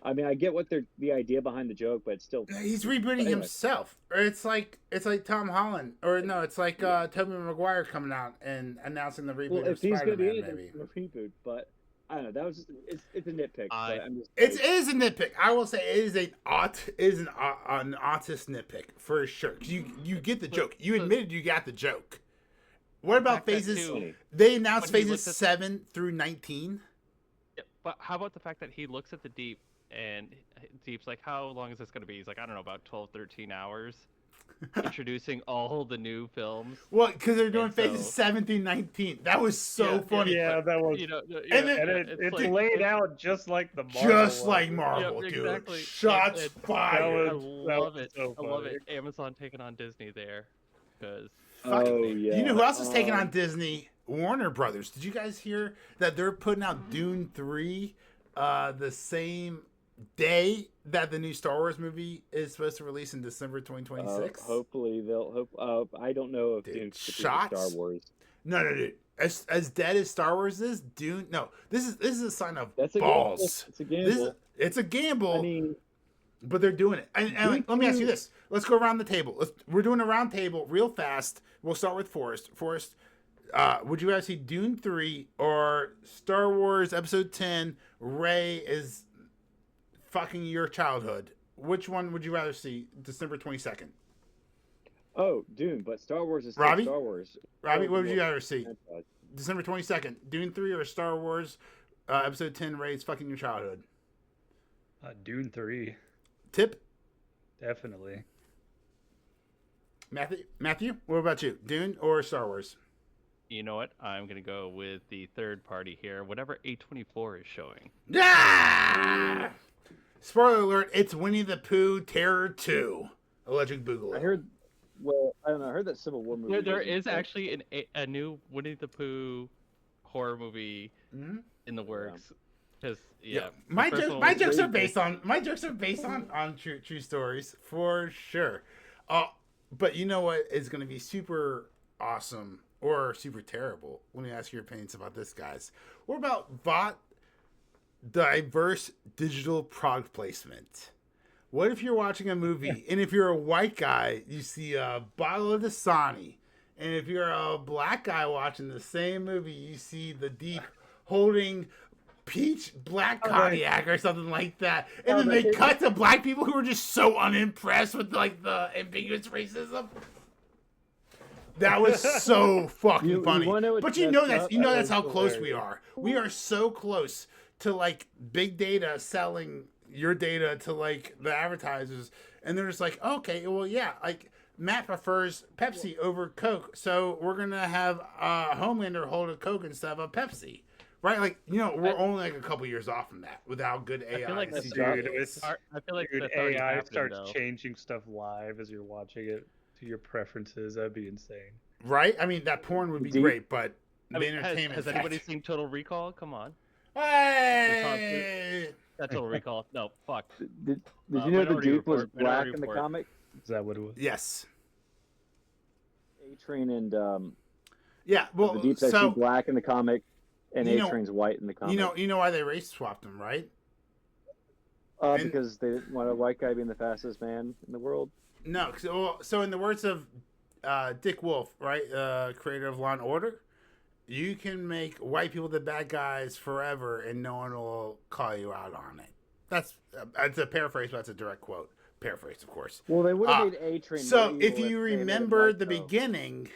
Speaker 1: I mean, I get what the idea behind the joke, but it's still.
Speaker 4: He's rebooting
Speaker 1: Anyway.
Speaker 4: himself, or it's like Tom Holland, or no, it's like Tobey Maguire coming out and announcing the reboot
Speaker 1: Well,
Speaker 4: of
Speaker 1: if he's going to be
Speaker 4: Spider-Man.
Speaker 1: in
Speaker 4: Maybe
Speaker 1: it, a reboot, but I don't know. That was just, it's a nitpick.
Speaker 6: I-
Speaker 1: but I'm just,
Speaker 4: it is a nitpick. I will say it is an autist nitpick for sure. 'Cause you get the joke. You admitted you got the joke. What about
Speaker 6: fact that
Speaker 4: phases?
Speaker 6: too,
Speaker 4: They announced
Speaker 6: when he
Speaker 4: phases
Speaker 6: looks at-
Speaker 4: 7 through 19.
Speaker 6: Yeah, but how about the fact that he looks at the Deep and Deep's like, how long is this going to be? He's like, I don't know, about 12, 13 hours. introducing all the new films.
Speaker 4: Well, because they're doing
Speaker 6: And
Speaker 4: phases
Speaker 6: so-
Speaker 4: 17, 19. That was so funny.
Speaker 5: Yeah, that was.
Speaker 6: You know,
Speaker 4: And then-
Speaker 5: It's
Speaker 6: like-
Speaker 5: laid out just like the Marvel
Speaker 4: Just
Speaker 5: one.
Speaker 4: like Marvel,
Speaker 6: Yeah,
Speaker 4: dude.
Speaker 6: exactly.
Speaker 4: Shots
Speaker 6: And-
Speaker 4: fired.
Speaker 5: That
Speaker 6: I
Speaker 5: was
Speaker 6: love it.
Speaker 5: so
Speaker 6: I love
Speaker 5: funny.
Speaker 6: it. Amazon taking on Disney there, because
Speaker 1: Oh yeah.
Speaker 4: You know who else is taking on Disney? Warner Brothers. Did you guys hear that they're putting out Dune 3 the same day that the new Star Wars movie is supposed to release in December 2026?
Speaker 1: Hopefully they'll hope. I don't know if
Speaker 4: Dude,
Speaker 1: Dune's competing with
Speaker 4: shots?
Speaker 1: Star Wars.
Speaker 4: No, dude. As dead as Star Wars is, Dune. No, this is a sign of
Speaker 1: That's a
Speaker 4: balls.
Speaker 1: gamble. It's a gamble.
Speaker 4: It's a gamble.
Speaker 1: I mean,
Speaker 4: But they're doing it. And like, let me ask you this. Let's go around the table. We're doing a round table real fast. We'll start with Forrest. Forrest, would you rather see Dune 3 or Star Wars Episode 10, Rey is fucking your childhood? Which one would you rather see December 22nd?
Speaker 1: oh, Dune, but Star Wars is still
Speaker 4: Robbie?
Speaker 1: Star Wars.
Speaker 4: Robbie,
Speaker 1: Oh,
Speaker 4: what would you
Speaker 1: well,
Speaker 4: rather see? December 22nd, Dune 3 or Star Wars Episode 10, Rey is fucking your childhood?
Speaker 5: Dune 3,
Speaker 4: Tip?
Speaker 5: definitely.
Speaker 4: Matthew, what about you? Dune or Star Wars?
Speaker 6: you know what? I'm gonna go with the third party here. Whatever A24 is showing.
Speaker 4: Yeah! Spoiler alert, it's Winnie the Pooh Terror 2. Electric Boogaloo.
Speaker 1: I heard. Well, I don't know. I heard that Civil War movie.
Speaker 6: There
Speaker 1: wasn't
Speaker 6: is
Speaker 1: good.
Speaker 6: actually a new Winnie the Pooh horror movie
Speaker 4: Mhm.
Speaker 6: in the works. Because yeah,
Speaker 4: My
Speaker 6: the first
Speaker 4: jokes,
Speaker 6: one
Speaker 4: my
Speaker 6: was
Speaker 4: jokes
Speaker 6: really
Speaker 4: are based on true stories for sure. But you know what is going to be super awesome or super terrible? Let me ask your opinions about this, guys. What about diverse digital product placement? What if you're watching a movie and if you're a white guy, you see a bottle of Dasani, and if you're a black guy watching the same movie, you see the Deep holding peach black cognac or something like that, and then they cut to black people who are just so unimpressed with like the ambiguous racism. That was so fucking
Speaker 1: You
Speaker 4: funny.
Speaker 1: wanna know what's
Speaker 4: But you
Speaker 1: messed
Speaker 4: know
Speaker 1: up?
Speaker 4: that's how
Speaker 1: was
Speaker 4: close we
Speaker 1: hilarious.
Speaker 4: are. We are so close to like big data selling your data to like the advertisers, and they're just like, okay, well, yeah, like Matt prefers Pepsi over Coke, so we're gonna have Homelander hold a Coke instead of a Pepsi, right? Like, you know, we're only like a couple years off from that with how good AI.
Speaker 6: I feel like
Speaker 4: and
Speaker 6: that's
Speaker 4: CGI
Speaker 5: Dude,
Speaker 4: is.
Speaker 5: it's-
Speaker 6: I feel like
Speaker 5: Dude,
Speaker 6: that's already
Speaker 5: AI
Speaker 6: happening,
Speaker 5: starts
Speaker 6: though.
Speaker 5: changing stuff live as you're watching it to your preferences. That'd be insane.
Speaker 4: Right? I mean, that porn would be
Speaker 1: Deep-
Speaker 4: great, but
Speaker 6: I
Speaker 4: the
Speaker 6: mean,
Speaker 4: entertainment.
Speaker 6: has anybody seen Total Recall? Come on,
Speaker 4: Hey!
Speaker 6: that Total Recall. No, fuck.
Speaker 1: Did you know the
Speaker 6: Minority
Speaker 1: Duke was
Speaker 6: Report,
Speaker 1: black
Speaker 6: Minority
Speaker 1: in the
Speaker 6: Report.
Speaker 1: comic?
Speaker 5: Is that what it was?
Speaker 4: Yes.
Speaker 1: A-Train and
Speaker 4: Yeah. Well,
Speaker 1: the Deep's
Speaker 4: so
Speaker 1: actually black in the comic, and
Speaker 4: you know-
Speaker 1: A-Train's white in the comic.
Speaker 4: you know why they race swapped them, right? and-
Speaker 1: Because they didn't want a white guy being the fastest man in the world.
Speaker 4: No. So in the words of Dick Wolf, right, creator of Law and Order, you can make white people the bad guys forever, and no one will call you out on it. That's a paraphrase, but that's a direct quote. Paraphrase, of course.
Speaker 1: Well, they would have made A-Train.
Speaker 4: So
Speaker 1: more
Speaker 4: if
Speaker 1: evil
Speaker 4: you
Speaker 1: they made him
Speaker 4: remember
Speaker 1: white,
Speaker 4: the
Speaker 1: though.
Speaker 4: beginning,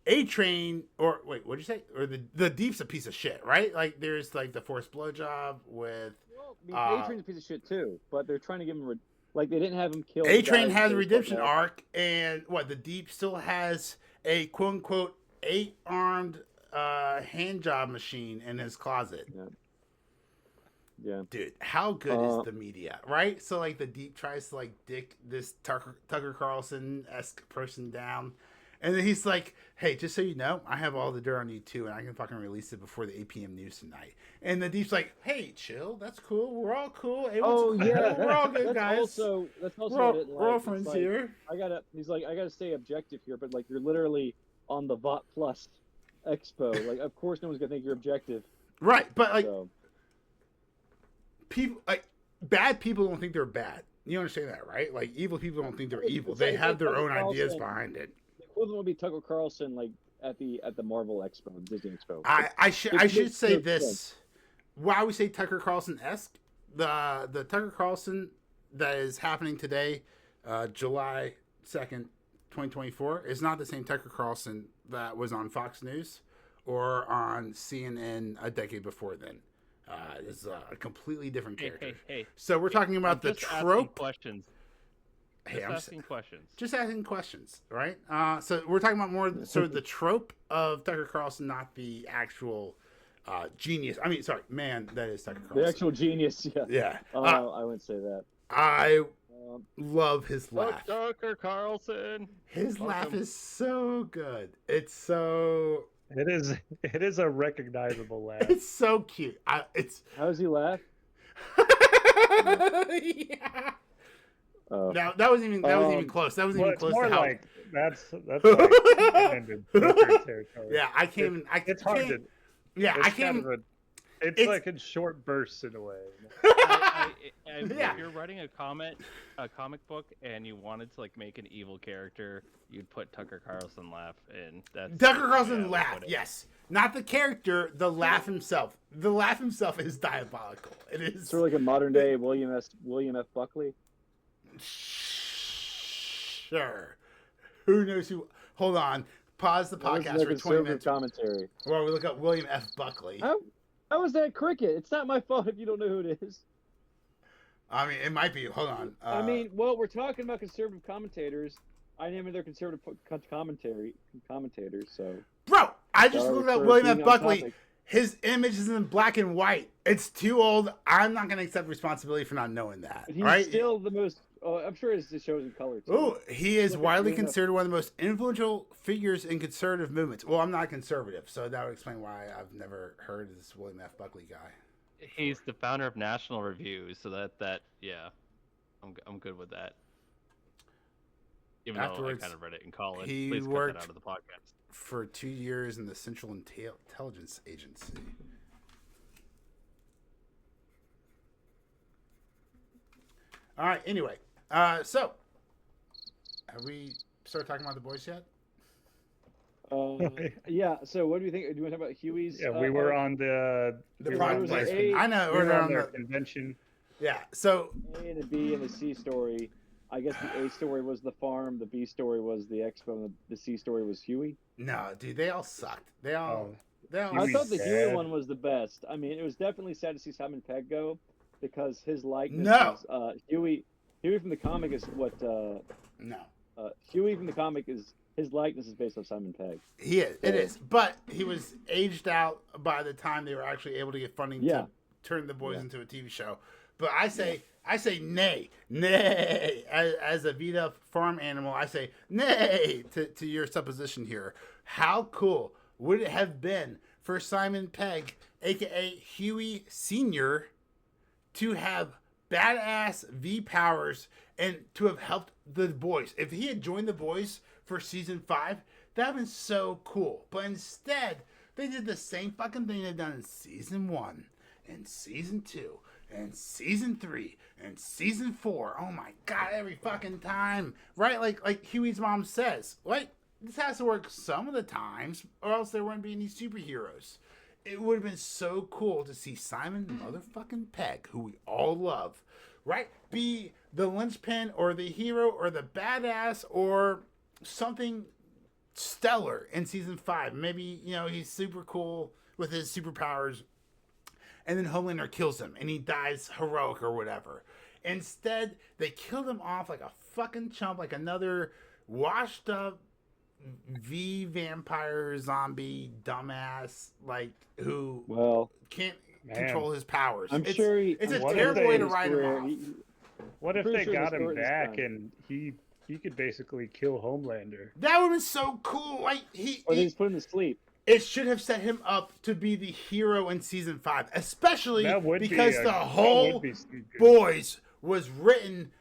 Speaker 4: A-Train, or wait, what'd you say? Or the Deep's a piece of shit, right? Like there's like the forced blowjob with
Speaker 1: Well, I mean, A-Train's a piece of shit too, but they're trying to give him like they didn't have him kill. the
Speaker 4: A-Train
Speaker 1: guy
Speaker 4: has a
Speaker 1: they
Speaker 4: redemption
Speaker 1: put out.
Speaker 4: arc, and what the Deep still has a quote unquote 8-armed hand job machine in his closet.
Speaker 1: Yeah.
Speaker 4: Dude, how good is the media, right? So like the Deep tries to like dick this Tucker Carlson-esque person down, and then he's like, "Hey, just so you know, I have all the dirt on you too, and I can fucking release it before the 8 p.m. news tonight." And the Deep's like, "Hey, chill, that's cool. We're all cool. Hey,
Speaker 1: Oh yeah,
Speaker 4: we're all good
Speaker 1: that's
Speaker 4: guys.
Speaker 1: Also, that's also
Speaker 4: we're all,
Speaker 1: what it, like,
Speaker 4: we're all
Speaker 1: it's
Speaker 4: friends
Speaker 1: like,
Speaker 4: here."
Speaker 1: He's like, I gotta stay objective here, but like you're literally on the Vought Plus Expo. Like, of course, no one's gonna think you're objective.
Speaker 4: Right, but like
Speaker 1: So.
Speaker 4: people, like bad people don't think they're bad. You understand that, right? Like evil people don't think they're evil.
Speaker 1: It's
Speaker 4: They
Speaker 1: like-
Speaker 4: have
Speaker 1: it's
Speaker 4: their
Speaker 1: like
Speaker 4: own ideas
Speaker 1: Carlson.
Speaker 4: behind it.
Speaker 1: The equivalent would be Tucker Carlson, like at the Marvel Expo, Disney Expo.
Speaker 4: I should
Speaker 1: makes
Speaker 4: say
Speaker 1: no
Speaker 4: this.
Speaker 1: sense.
Speaker 4: Why we say Tucker Carlson-esque? The Tucker Carlson that is happening today, July 2nd, 2024, is not the same Tucker Carlson that was on Fox News or on CNN a decade before then. It's a completely different character.
Speaker 6: Hey.
Speaker 4: So we're talking about
Speaker 6: I'm
Speaker 4: the
Speaker 6: just asking
Speaker 4: trope.
Speaker 6: questions.
Speaker 4: Hey,
Speaker 6: Just
Speaker 4: I'm
Speaker 6: asking questions.
Speaker 4: just asking questions, right? So we're talking about more sort of the trope of Tucker Carlson, not the actual genius. I mean, sorry, man, that is Tucker Carlson.
Speaker 1: The actual genius, yeah.
Speaker 4: Yeah.
Speaker 1: I wouldn't say that.
Speaker 4: I
Speaker 1: Um,
Speaker 4: love his laugh.
Speaker 6: Tucker Carlson.
Speaker 4: His laugh
Speaker 6: Welcome.
Speaker 4: is so good. It's so
Speaker 5: It is a recognizable laugh.
Speaker 4: it's so cute. It's
Speaker 1: how does he laugh?
Speaker 4: yeah. No, that wasn't even close. That wasn't
Speaker 5: Well,
Speaker 4: even
Speaker 5: it's
Speaker 4: close
Speaker 5: more
Speaker 4: to how.
Speaker 5: like that's like into Joker territory.
Speaker 4: Yeah, I came.
Speaker 5: It's hard to.
Speaker 4: Yeah,
Speaker 5: It's
Speaker 4: I came.
Speaker 5: kind of it's like in short bursts in a way.
Speaker 4: Yeah.
Speaker 6: If you're writing a comic book, and you wanted to like make an evil character, you'd put Tucker Carlson laugh in. That's
Speaker 4: Tucker
Speaker 6: the way I
Speaker 4: Carlson
Speaker 6: would
Speaker 4: laugh,
Speaker 6: put it.
Speaker 4: yes. Not the character, the laugh himself. The laugh himself is diabolical. It is
Speaker 1: Sort of like a modern day William F. Buckley.
Speaker 4: Sure. Who knows who? Hold on. Pause the podcast for 20 minutes.
Speaker 1: Commentary.
Speaker 4: While we look up William F. Buckley.
Speaker 1: How is that cricket? It's not my fault if you don't know who it is.
Speaker 4: I mean, it might be. Hold on.
Speaker 1: I mean, well, we're talking about conservative commentators. I named their conservative commentators. So,
Speaker 4: bro, I just
Speaker 1: Sorry
Speaker 4: looked up
Speaker 1: for
Speaker 4: William F.
Speaker 1: being on
Speaker 4: Buckley.
Speaker 1: topic.
Speaker 4: His image is in black and white. It's too old. I'm not going to accept responsibility for not knowing that.
Speaker 1: but he's
Speaker 4: right?
Speaker 1: still the most. I'm sure his shows in color too.
Speaker 4: Oh, he is
Speaker 1: Look at
Speaker 4: widely
Speaker 1: William F.
Speaker 4: considered one of the most influential figures in conservative movements. Well, I'm not conservative, so that would explain why I've never heard of this William F. Buckley guy.
Speaker 6: He's the founder of National Review, so that yeah, I'm good with that. Even though I
Speaker 4: Afterwards,
Speaker 6: kind of read it in college.
Speaker 4: he
Speaker 6: Please cut
Speaker 4: worked
Speaker 6: that out of the podcast.
Speaker 4: for 2 years in the Central Intelligence Agency. All right. Anyway, so have we started talking about The Boys yet?
Speaker 1: Yeah. So, what do you think? Do you want to talk about Huey's?
Speaker 5: Yeah, we were on the
Speaker 4: The
Speaker 5: we were
Speaker 4: product
Speaker 5: on their-
Speaker 4: placement.
Speaker 1: A-
Speaker 4: I know.
Speaker 5: we
Speaker 4: We're
Speaker 5: were on
Speaker 4: on
Speaker 5: their
Speaker 4: the,
Speaker 5: convention.
Speaker 4: yeah. So
Speaker 1: A and a B and a C story. I guess the A story was the farm, the B story was the expo, and the C story was Huey.
Speaker 4: no, dude, they all sucked. They all.
Speaker 5: Oh.
Speaker 4: They all.
Speaker 1: I
Speaker 5: Huey's
Speaker 1: thought the Huey
Speaker 5: bad.
Speaker 1: one was the best. I mean, it was definitely sad to see Simon Pegg go because his likeness.
Speaker 4: No.
Speaker 1: Is, Huey from the comic is what.
Speaker 4: No.
Speaker 1: Huey from the comic is his likeness is based on Simon Pegg.
Speaker 4: He is. It is. But he was aged out by the time they were actually able to get funding
Speaker 1: Yeah.
Speaker 4: to turn the boys
Speaker 1: Yeah.
Speaker 4: into a TV show. But I say nay. As a beat up farm animal, I say nay to your supposition here. How cool would it have been for Simon Pegg, aka Huey Sr., to have badass V powers and to have helped the boys? If he had joined the boys for season 5, that would have been so cool. But instead, they did the same fucking thing they've done in season 1 and season 2 and season 3 and season 4. Oh my god, every fucking time. Right? Like Huey's mom says, like, this has to work some of the times, or else there wouldn't be any superheroes. It would have been so cool to see Simon motherfucking Pegg, who we all love, right, be the linchpin or the hero or the badass or something stellar in season 5. Maybe, he's super cool with his superpowers, and then Homelander kills him and he dies heroic or whatever. Instead, they killed him off like a fucking chump, like another washed up V vampire zombie dumbass, like, who can't control his powers. It's a
Speaker 5: What if
Speaker 4: terrible
Speaker 5: they-
Speaker 4: way to write him off.
Speaker 5: What if
Speaker 1: pretty
Speaker 5: they
Speaker 1: sure
Speaker 5: got
Speaker 1: the
Speaker 5: him
Speaker 1: story is
Speaker 5: back
Speaker 1: done.
Speaker 5: and he could basically kill Homelander?
Speaker 4: That would have been so cool. Like
Speaker 1: Or they just put him to sleep.
Speaker 4: it should have set him up to be the hero in season 5, especially
Speaker 5: That would
Speaker 4: because
Speaker 5: be
Speaker 4: the whole
Speaker 5: some good-
Speaker 4: Boys was written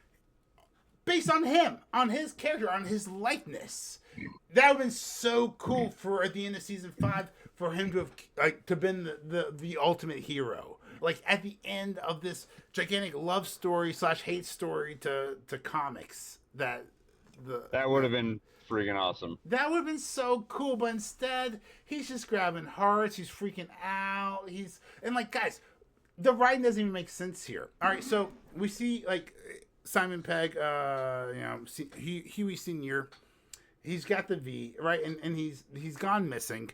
Speaker 4: based on him, on his character, on his likeness. That would have been so cool for at the end of season 5 for him to have been the ultimate hero. Like at the end of this gigantic love story / hate story to comics that
Speaker 7: would have been freaking awesome.
Speaker 4: That would have been so cool, but instead he's just grabbing hearts. He's freaking out. Guys, the writing doesn't even make sense here. All right, so we see Simon Pegg, Huey Senior. He's got the V, right, and he's gone missing.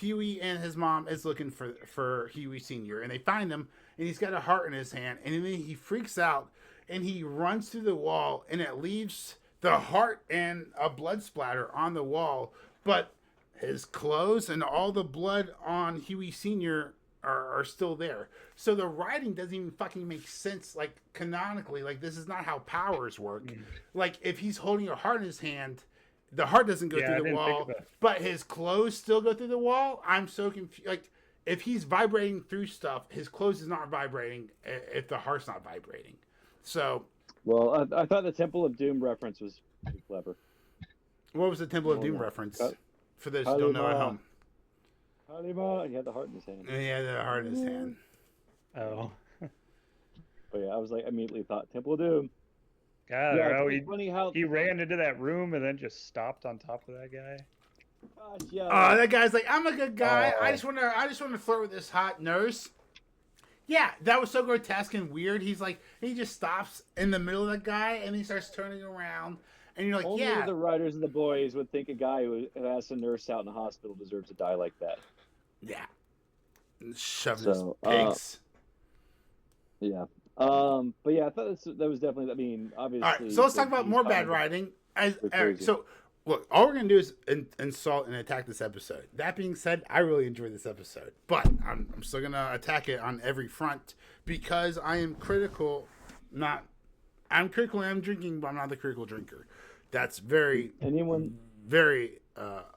Speaker 4: Huey and his mom is looking for Huey Senior, and they find him, and he's got a heart in his hand, and then he freaks out, and he runs through the wall, and it leaves the heart and a blood splatter on the wall, but his clothes and all the blood on Huey Sr. are still there. So the writing doesn't even fucking make sense, like, canonically. Like, this is not how powers work. Like, if he's holding a heart in his hand, the heart doesn't go through the wall, but his clothes still go through the wall. I'm so confused. Like, if he's vibrating through stuff, his clothes is not vibrating if the heart's not vibrating. So...
Speaker 1: Well, I thought the Temple of Doom reference was pretty clever.
Speaker 4: What was the Temple of Doom reference? For those who don't know at home.
Speaker 1: He had the heart in his hand.
Speaker 4: He had the heart in his hand.
Speaker 5: Oh.
Speaker 1: But yeah, I was like, immediately thought Temple of Doom.
Speaker 5: God,
Speaker 1: Yeah,
Speaker 5: bro,
Speaker 1: it's funny how
Speaker 5: he ran into that room and then just stopped on top of that guy.
Speaker 1: Gosh, yeah.
Speaker 4: That guy's like, I'm a good guy. I just want to flirt with this hot nurse. Yeah, that was so grotesque and weird. He's like, he just stops in the middle of the guy and he starts turning around, and you're like,
Speaker 1: Only
Speaker 4: yeah.
Speaker 1: the writers and the boys would think a guy who has a nurse out in the hospital deserves to die like that.
Speaker 4: Yeah. Shoving his pigs.
Speaker 1: Yeah. But yeah, I thought that was definitely. I mean, obviously.
Speaker 4: All right, so let's talk about more bad writing. So, look, all we're gonna do is insult and attack this episode. That being said, I really enjoyed this episode, but I'm still gonna attack it on every front because I am critical. I'm critical and I'm drinking, but I'm not the critical drinker. That's very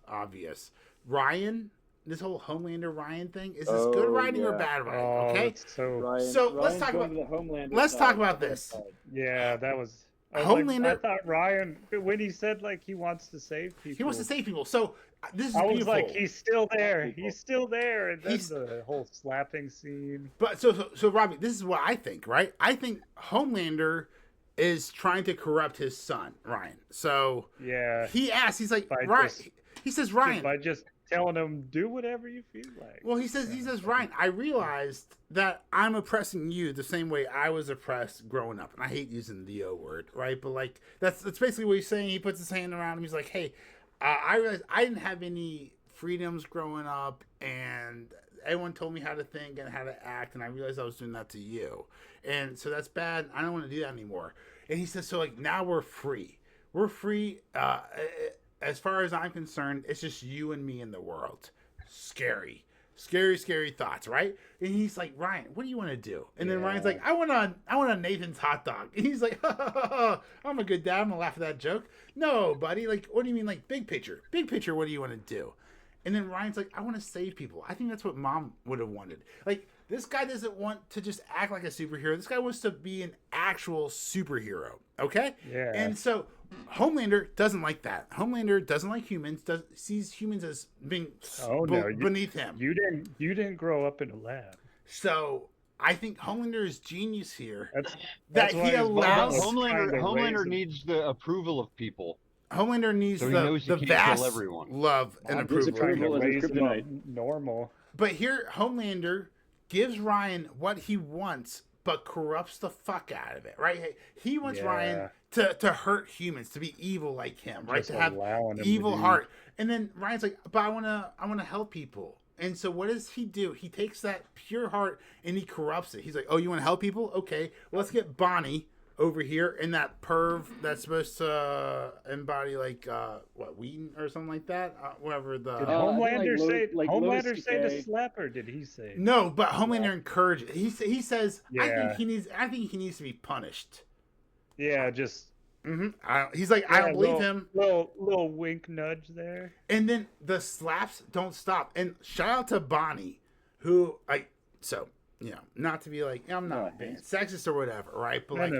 Speaker 4: obvious. Ryan. This whole Homelander Ryan thing, is this good writing or bad writing? Okay, let's talk about this.
Speaker 5: Yeah, that was
Speaker 4: Homelander.
Speaker 5: I thought Ryan, when he said like he wants to save people,
Speaker 4: he wants to save people. So this is
Speaker 5: I was
Speaker 4: beautiful.
Speaker 5: like, he's still there. He's still there, and then the whole slapping scene.
Speaker 4: But so Robbie, this is what I think. Right? I think Homelander is trying to corrupt his son, Ryan. So
Speaker 5: yeah,
Speaker 4: he asks. He's like, Ryan. He says, Ryan.
Speaker 5: By just telling him, do whatever you feel like.
Speaker 4: Well, he says, Ryan, I realized that I'm oppressing you the same way I was oppressed growing up. And I hate using the O word, right? But like, that's basically what he's saying. He puts his hand around him. He's like, hey, I realized I didn't have any freedoms growing up, and everyone told me how to think and how to act, and I realized I was doing that to you. And so that's bad. I don't want to do that anymore. And he says, so like, now we're free. We're free. As far as I'm concerned, it's just you and me in the world. Scary thoughts, right? And he's like, Ryan, what do you want to do? And then Ryan's like, I want a Nathan's hot dog. And he's like, I'm a good dad. I'm gonna laugh at that joke. No, buddy. Like, what do you mean? Like, big picture. Big picture. What do you want to do? And then Ryan's like, I want to save people. I think that's what Mom would have wanted. Like, this guy doesn't want to just act like a superhero. This guy wants to be an actual superhero. Okay?
Speaker 5: Yeah.
Speaker 4: And so Homelander doesn't like that. Homelander doesn't like humans. Sees humans as being beneath him.
Speaker 5: You didn't grow up in a lab.
Speaker 4: So I think Homelander is genius here.
Speaker 5: That's
Speaker 4: that he allows
Speaker 7: Homelander needs the approval of people.
Speaker 4: Homelander needs the vast love and approval.
Speaker 5: Normal.
Speaker 4: But here, Homelander gives Ryan what he wants, but corrupts the fuck out of it, right? He wants Ryan to hurt humans, to be evil like him, right? To have evil heart. And then Ryan's like, but I wanna help people. And so what does he do? He takes that pure heart and he corrupts it. He's like, oh, you want to help people? Okay, well, let's get Bonnie over here in that perv that's supposed to embody like Whedon or something like that. Whatever the
Speaker 5: did Homelander say to slap her? Did he say
Speaker 4: no? But Homelander encouraged. He says, I think he needs to be punished.
Speaker 5: Yeah, just.
Speaker 4: Mm-hmm. He's like, I don't believe him.
Speaker 5: Little wink nudge there.
Speaker 4: And then the slaps don't stop. And shout out to Bonnie, who not to be like, I'm not being sexist or whatever, right? But like,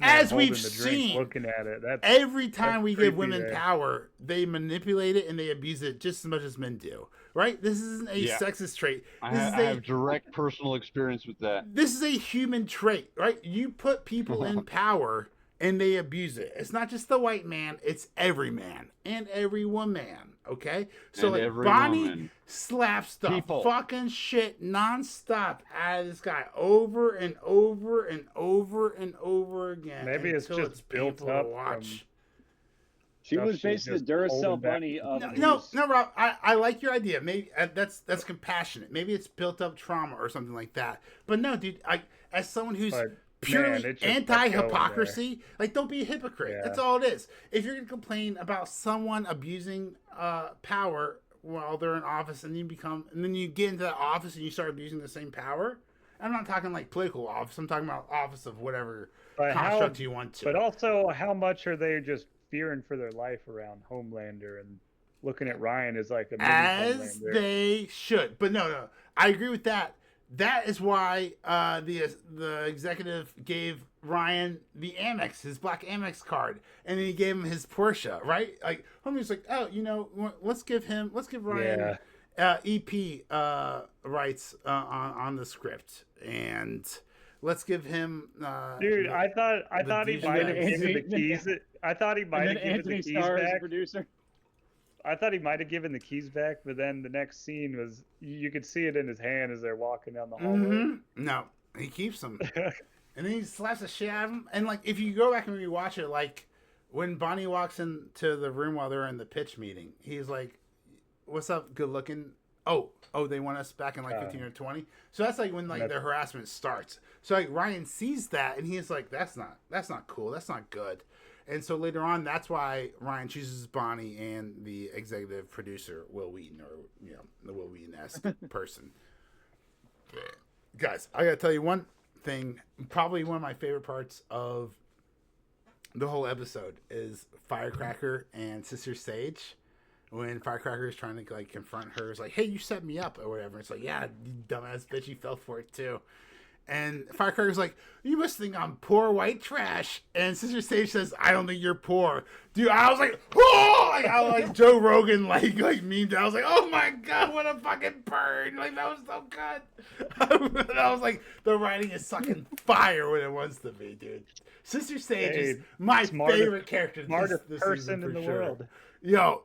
Speaker 4: as we've seen,
Speaker 5: looking at it,
Speaker 4: every time we give women power, they manipulate it and they abuse it just as much as men do, right? This isn't a sexist trait.
Speaker 7: I have direct personal experience with that.
Speaker 4: This is a human trait, right? You put people in power and they abuse it. It's not just the white man, it's every man and every woman. Okay? So like Bonnie slaps the fucking shit nonstop out of this guy over and over and over and over again.
Speaker 5: Maybe it's just built up.
Speaker 1: She was basically the Duracell bunny of
Speaker 4: no, Rob. I like your idea. Maybe that's compassionate. Maybe it's built up trauma or something like that. But no, dude. As someone who's purely
Speaker 5: it's just like going
Speaker 4: anti-hypocrisy. Like, don't be a hypocrite.
Speaker 5: Yeah.
Speaker 4: That's all it is. If you're gonna complain about someone abusing power while they're in office, and then you get into that office and you start abusing the same power. I'm not talking like political office. I'm talking about office of whatever construct you want to.
Speaker 5: But also, how much are they just fearing for their life around Homelander and looking at Ryan as like a mini
Speaker 4: as
Speaker 5: Homelander?
Speaker 4: they should. But no, I agree with that. That is why the executive gave Ryan the Amex, his black Amex card, and then he gave him his Porsche, right? Like, homie's like, oh, let's give Ryan EP rights on the script, and let's give him.
Speaker 5: Dude, I thought he might have given the keys. I thought he might have given the keys back.
Speaker 1: Producer.
Speaker 5: I thought he might have given the keys back, but then the next scene was you could see it in his hand as they're walking down the hallway.
Speaker 4: Mm-hmm. No, he keeps them, and then he slaps the shit out of him. And like, if you go back and rewatch it, like when Bonnie walks into the room while they're in the pitch meeting, he's like, "What's up, good looking?" Oh, they want us back in like 15 or 20. So that's like when like the harassment starts. So like Ryan sees that and he's like, that's not cool. That's not good. And so later on, that's why Ryan chooses Bonnie and the executive producer, Will Wheaton, or, the Will Wheaton-esque person. Guys, I got to tell you one thing. Probably one of my favorite parts of the whole episode is Firecracker and Sister Sage. When Firecracker is trying to like confront her, it's like, "Hey, you set me up," or whatever. It's like, "Yeah, you dumbass bitch, you fell for it too." And Firecracker's like, "You must think I'm poor white trash." And Sister Sage says, "I don't think you're poor." Dude, I was like, "Oh!" Like, I was like Joe Rogan, like memed. I was like, "Oh my god, what a fucking burn!" Like, that was so good. I was like, the writing is sucking fire when it wants to be, dude. Sister Sage is my favorite character.
Speaker 5: Smartest
Speaker 4: this
Speaker 5: person in the world.
Speaker 4: Yo,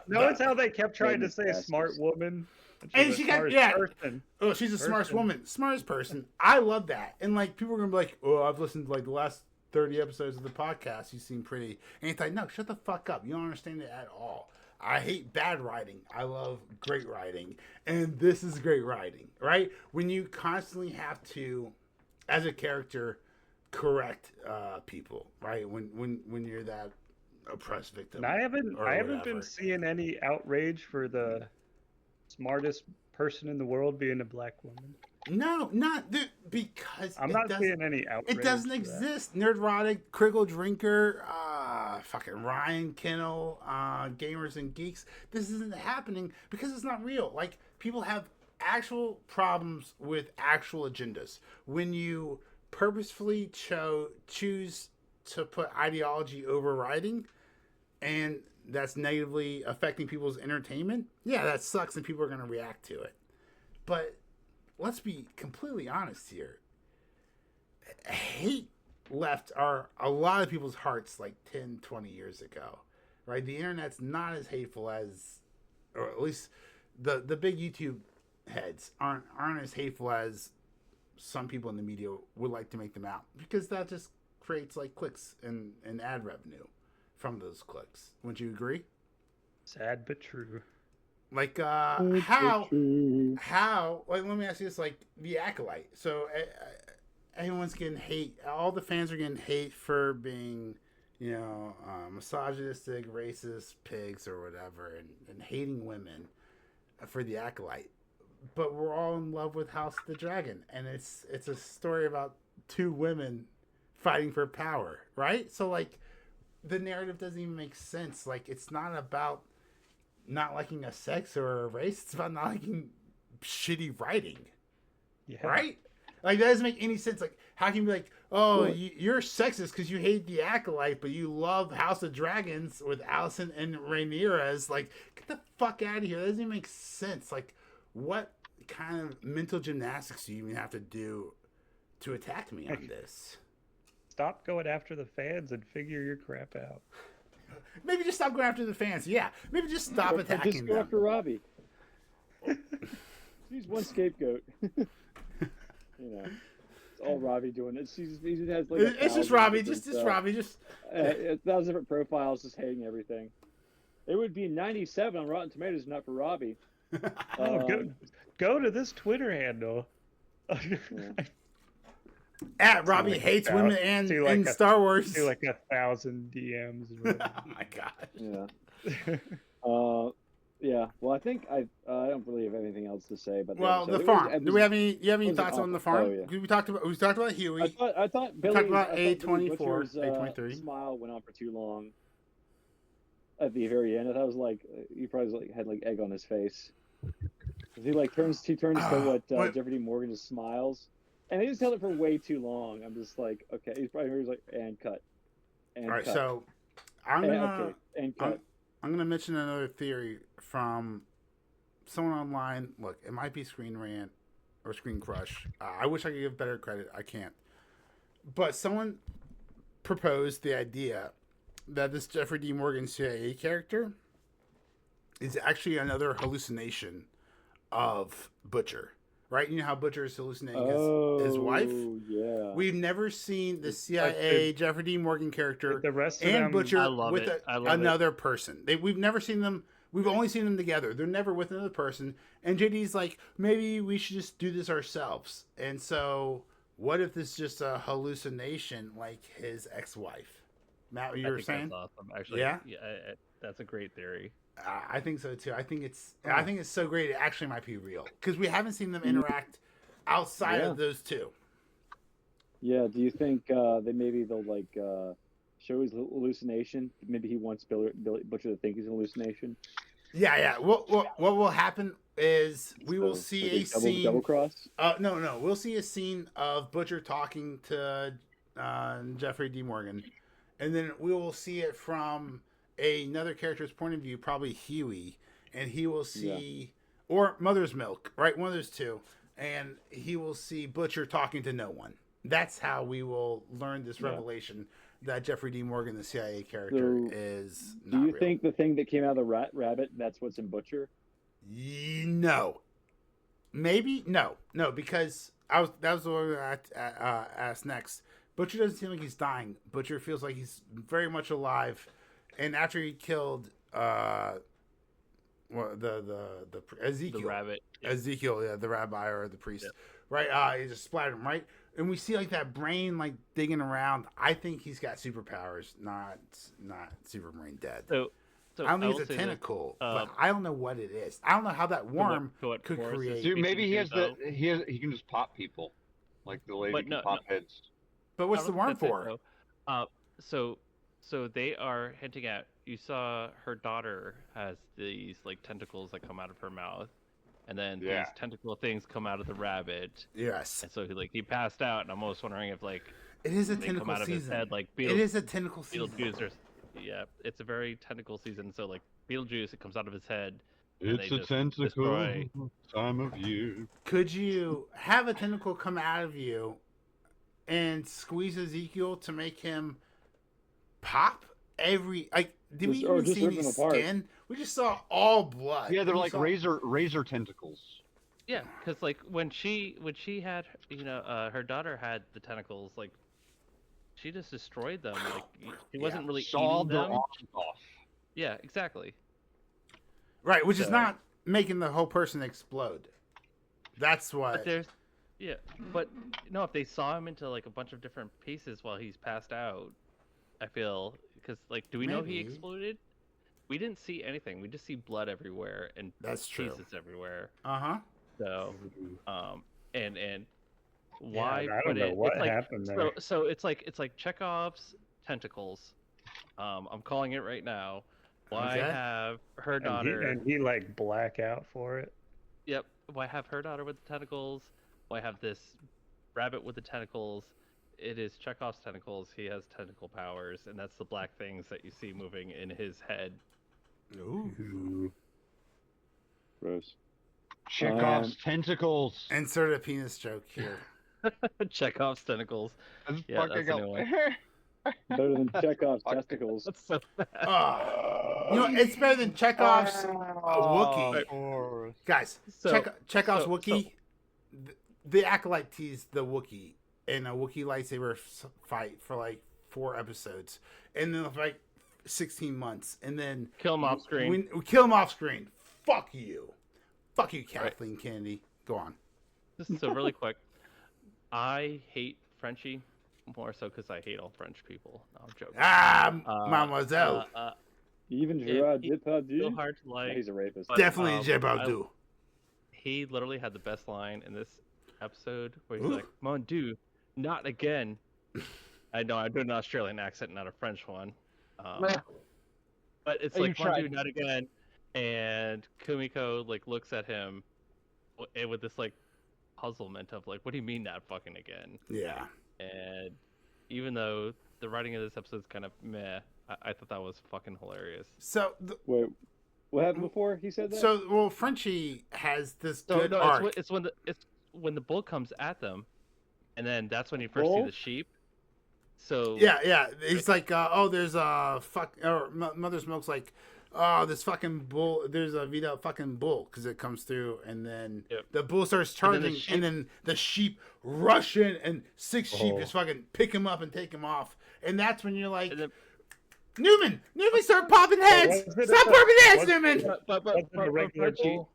Speaker 5: notice how they kept trying to say smart woman.
Speaker 4: And she got person. Oh, she's the smartest woman, smartest person. I love that. And like people are gonna be like, "Oh, I've listened to like the last 30 episodes of the podcast. You seem pretty anti." No, shut the fuck up. You don't understand it at all. I hate bad writing. I love great writing, and this is great writing, right? When you constantly have to, as a character, correct people, right? When you're that oppressed victim.
Speaker 5: And I haven't been seeing any outrage for the smartest person in the world being a black woman.
Speaker 4: No, not because
Speaker 5: I'm not seeing any outrage.
Speaker 4: It doesn't exist. Nerdrotic, Critical Drinker, fucking Ryan Kennel, Gamers and Geeks. This isn't happening because it's not real. Like, people have actual problems with actual agendas. When you purposefully choose to put ideology over writing, and that's negatively affecting people's entertainment, yeah, that sucks and people are going to react to it. But let's be completely honest here. Hate left a lot of people's hearts like 10, 20 years ago, right? The internet's not as hateful as, or at least the big YouTube heads aren't as hateful as some people in the media would like to make them out, because that just creates like clicks and ad revenue from those clicks. Wouldn't you agree?
Speaker 5: Sad but true.
Speaker 4: Like how like, let me ask you this, like The Acolyte. So everyone's getting hate. All the fans are getting hate for being, misogynistic, racist, pigs or whatever, and hating women for The Acolyte. But we're all in love with House of the Dragon, and it's a story about two women fighting for power, right? So like, the narrative doesn't even make sense. Like, it's not about not liking a sex or a race. It's about not liking shitty writing. Yeah. Right? Like, that doesn't make any sense. Like, how can you be like, oh, you're sexist because you hate The Acolyte, but you love House of Dragons with Allison and Rhaenyra? Like, get the fuck out of here. That doesn't even make sense. Like, what kind of mental gymnastics do you even have to do to attack me on this?
Speaker 5: Stop going after the fans and figure your crap out.
Speaker 4: Maybe just stop going after the fans. Yeah, maybe just stop attacking
Speaker 1: just
Speaker 4: them.
Speaker 1: go after Robbie. She's one scapegoat. It's all Robbie doing it. He has like
Speaker 4: it's just Robbie. Just Robbie.
Speaker 1: 1,000 different profiles, just hating everything. It would be 97 on Rotten Tomatoes, if not for Robbie.
Speaker 5: Go to this Twitter handle.
Speaker 4: At Robbie
Speaker 5: like
Speaker 4: hates
Speaker 5: 1,000
Speaker 4: women and
Speaker 5: to like
Speaker 4: in
Speaker 5: a-
Speaker 4: Star Wars.
Speaker 5: Do like 1,000 DMs. And
Speaker 4: Oh my god.
Speaker 1: Yeah. Yeah. Well, I think I don't really have anything else to say about the
Speaker 4: Well,
Speaker 1: episode.
Speaker 4: the
Speaker 1: It was-
Speaker 4: farm.
Speaker 1: it
Speaker 4: Do we
Speaker 1: was-
Speaker 4: have any? You have any
Speaker 1: was an
Speaker 4: thoughts on the
Speaker 1: awful-
Speaker 4: farm?
Speaker 1: oh, yeah.
Speaker 4: We talked about Huey.
Speaker 1: I thought Billy.
Speaker 4: talked about
Speaker 1: I thought Billy
Speaker 4: A24,
Speaker 1: Butcher's,
Speaker 4: A23.
Speaker 1: smile went on for too long. At the very end, I thought it was like he probably had like egg on his face. 'Cause he turns to what Jeffrey D. Morgan just smiles, and they just held it for way too long. I'm just like, okay, he's probably like, and cut. And
Speaker 4: All right,
Speaker 1: cut.
Speaker 4: so I'm gonna
Speaker 1: and cut.
Speaker 4: I'm gonna mention another theory from someone online. Look, it might be Screen Rant or Screen Crush. I wish I could give better credit. I can't. But someone proposed the idea that this Jeffrey D. Morgan CIA character is actually another hallucination of Butcher. Right? You know how Butcher is hallucinating his wife?
Speaker 1: Yeah.
Speaker 4: We've never seen the CIA Jeffrey D. Morgan character
Speaker 5: With the rest of
Speaker 4: and
Speaker 5: them,
Speaker 4: Butcher
Speaker 6: I love
Speaker 4: with
Speaker 6: it. I love
Speaker 4: another person. We've never seen them. We've only seen them together. They're never with another person. And JD's like, maybe we should just do this ourselves. And so, what if this is just a hallucination like his ex-wife? Matt, what you were saying?
Speaker 6: That's awesome. Actually,
Speaker 4: Yeah?
Speaker 6: That's a great theory.
Speaker 4: I think so too. I think it's so great. It actually might be real because we haven't seen them interact outside of those two.
Speaker 1: Yeah. Do you think they'll show his hallucination? Maybe he wants Billy Butcher to think he's an hallucination.
Speaker 4: Yeah. What will happen is we will see a scene.
Speaker 1: Double cross.
Speaker 4: No. We'll see a scene of Butcher talking to Jeffrey D. Morgan, and then we will see it from another character's point of view, probably Huey, and he will see, or Mother's Milk, right? One of those two, and he will see Butcher talking to no one. That's how we will learn this revelation that Jeffrey D. Morgan, the CIA character, is not
Speaker 1: Do you
Speaker 4: real.
Speaker 1: think the thing that came out of the rabbit, that's what's in Butcher?
Speaker 4: No. Maybe no, because that was the one I asked next. Butcher doesn't seem like he's dying. Butcher feels like he's very much alive, and after he killed the Ezekiel,
Speaker 6: The rabbit.
Speaker 4: Ezekiel, the rabbi or the priest, right? He just splattered him, right? And we see like that brain like digging around. I think he's got superpowers, not Superbrain dead.
Speaker 6: So
Speaker 4: I don't think
Speaker 6: will
Speaker 4: it's a
Speaker 6: say this,
Speaker 4: tentacle, but I don't know what it is. I don't know how that worm
Speaker 6: what
Speaker 4: could
Speaker 6: Forrest is
Speaker 4: create.
Speaker 7: Dude, maybe he
Speaker 6: speaking
Speaker 7: has
Speaker 6: to,
Speaker 7: he can just pop people, like the lady
Speaker 6: But
Speaker 7: can
Speaker 6: no,
Speaker 7: pop heads.
Speaker 4: But what's
Speaker 6: I
Speaker 4: the
Speaker 6: don't
Speaker 4: worm
Speaker 6: think that's
Speaker 4: for?
Speaker 6: it, though. So they are hinting at. You saw her daughter has these like tentacles that come out of her mouth, and then
Speaker 7: Yeah.
Speaker 6: these tentacle things come out of the rabbit,
Speaker 4: Yes,
Speaker 6: and so he passed out. And I'm almost wondering if like
Speaker 4: it is a
Speaker 6: they come
Speaker 4: tentacle
Speaker 6: out of his
Speaker 4: season.
Speaker 6: head like
Speaker 4: It is a tentacle season.
Speaker 6: Beetlejuice or it's a very tentacle season. So like Beetlejuice, it comes out of his head. And
Speaker 7: It's
Speaker 6: they
Speaker 7: a
Speaker 6: just
Speaker 7: tentacle
Speaker 6: destroy-
Speaker 7: time of year.
Speaker 4: Could you have a tentacle come out of you and squeeze Ezekiel to make him pop? Did we even
Speaker 1: just
Speaker 4: see
Speaker 1: rip
Speaker 4: any
Speaker 1: him apart.
Speaker 4: skin? We just saw all blood.
Speaker 7: Yeah, they're
Speaker 4: We
Speaker 7: like
Speaker 4: saw-
Speaker 7: razor tentacles.
Speaker 6: Yeah, because like when she had her daughter had the tentacles, like she just destroyed them. Like she wasn't really
Speaker 7: Sawed
Speaker 6: eating
Speaker 7: their
Speaker 6: them.
Speaker 7: arms off.
Speaker 6: Yeah, exactly.
Speaker 4: Right, which is
Speaker 6: So-
Speaker 4: not making the whole person explode. That's
Speaker 6: But
Speaker 4: what.
Speaker 6: but no, if they saw him into like a bunch of different pieces while he's passed out, I feel because like, do we know he
Speaker 4: Maybe.
Speaker 6: exploded? We didn't see anything. We just see blood everywhere and
Speaker 4: That's true.
Speaker 6: pieces everywhere.
Speaker 4: Uh-huh.
Speaker 6: So, and why
Speaker 5: I
Speaker 6: put
Speaker 5: don't know
Speaker 6: it?
Speaker 5: what
Speaker 6: it's like,
Speaker 5: happened there.
Speaker 6: So it's like Chekhov's tentacles. I'm calling it right now. Why
Speaker 4: Okay.
Speaker 6: have her daughter?
Speaker 5: And he like black out for it.
Speaker 6: Yep. Why have her daughter with the tentacles? Why have this rabbit with the tentacles? It is Chekhov's tentacles. He has tentacle powers, and that's the black things that you see moving in his head.
Speaker 4: Ooh.
Speaker 1: Gross.
Speaker 7: Chekhov's tentacles.
Speaker 4: Insert a penis joke here.
Speaker 6: Chekhov's tentacles.
Speaker 7: That's
Speaker 6: Yeah,
Speaker 7: fucking
Speaker 6: that's a new one.
Speaker 1: Better than Chekhov's testicles.
Speaker 6: That's so bad.
Speaker 4: You know, it's better than Chekhov's Wookiee.
Speaker 7: Wookiee.
Speaker 4: Guys,
Speaker 6: So-
Speaker 4: Chekhov's
Speaker 6: so-
Speaker 4: Wookiee, the Acolyte teased the Wookiee in a Wookiee lightsaber fight for like 4 episodes. And then like 16 months. And then
Speaker 6: Kill him off screen.
Speaker 4: we kill him off screen. Fuck you. Fuck you, Kathleen Kennedy. Go on.
Speaker 6: So really quick, I hate Frenchie, more so because I hate all French people. No, I'm joking.
Speaker 4: Mademoiselle.
Speaker 1: Even
Speaker 6: It-
Speaker 1: Gerard
Speaker 6: he-
Speaker 1: Depardieu.
Speaker 6: So hard to
Speaker 1: No,
Speaker 6: like.
Speaker 1: he's a rapist.
Speaker 6: but,
Speaker 4: Definitely
Speaker 6: um,
Speaker 4: Jebaudu.
Speaker 6: He literally had the best line in this episode where he's
Speaker 4: Ooh.
Speaker 6: like, "Mon Dieu, not again." I know I do an Australian accent, not a French one. But it's
Speaker 7: You
Speaker 6: like, "Mon Dieu,
Speaker 7: tried.
Speaker 6: not again," and Kumiko like looks at him with this like puzzlement of like, "What do you mean not fucking again?"
Speaker 4: Yeah.
Speaker 6: And even though the writing of this episode is kind of meh, I thought that was fucking hilarious.
Speaker 4: So,
Speaker 1: Wait, what happened before he said that?
Speaker 4: well, Frenchie has this
Speaker 6: So
Speaker 4: good
Speaker 6: no,
Speaker 4: arc.
Speaker 6: it's when the bull comes at them, and then that's when you first see
Speaker 1: Bull?
Speaker 6: the sheep. So
Speaker 4: Yeah. He's like, oh, there's a or Mother's Milk's like, oh, this fucking bull. There's a Vita fucking bull because it comes through, and then
Speaker 6: Yep.
Speaker 4: the bull starts
Speaker 6: And then
Speaker 4: charging,
Speaker 6: the
Speaker 4: and then the sheep rush in, and 6 sheep just fucking pick him up and take him off, and that's when you're like,
Speaker 6: and then,
Speaker 4: Newman, start popping heads,
Speaker 5: was it
Speaker 4: stop
Speaker 5: a-
Speaker 4: popping heads,
Speaker 5: was-
Speaker 4: Newman.
Speaker 6: but
Speaker 5: Wasn't it a regular
Speaker 6: Frenchie,
Speaker 5: bull?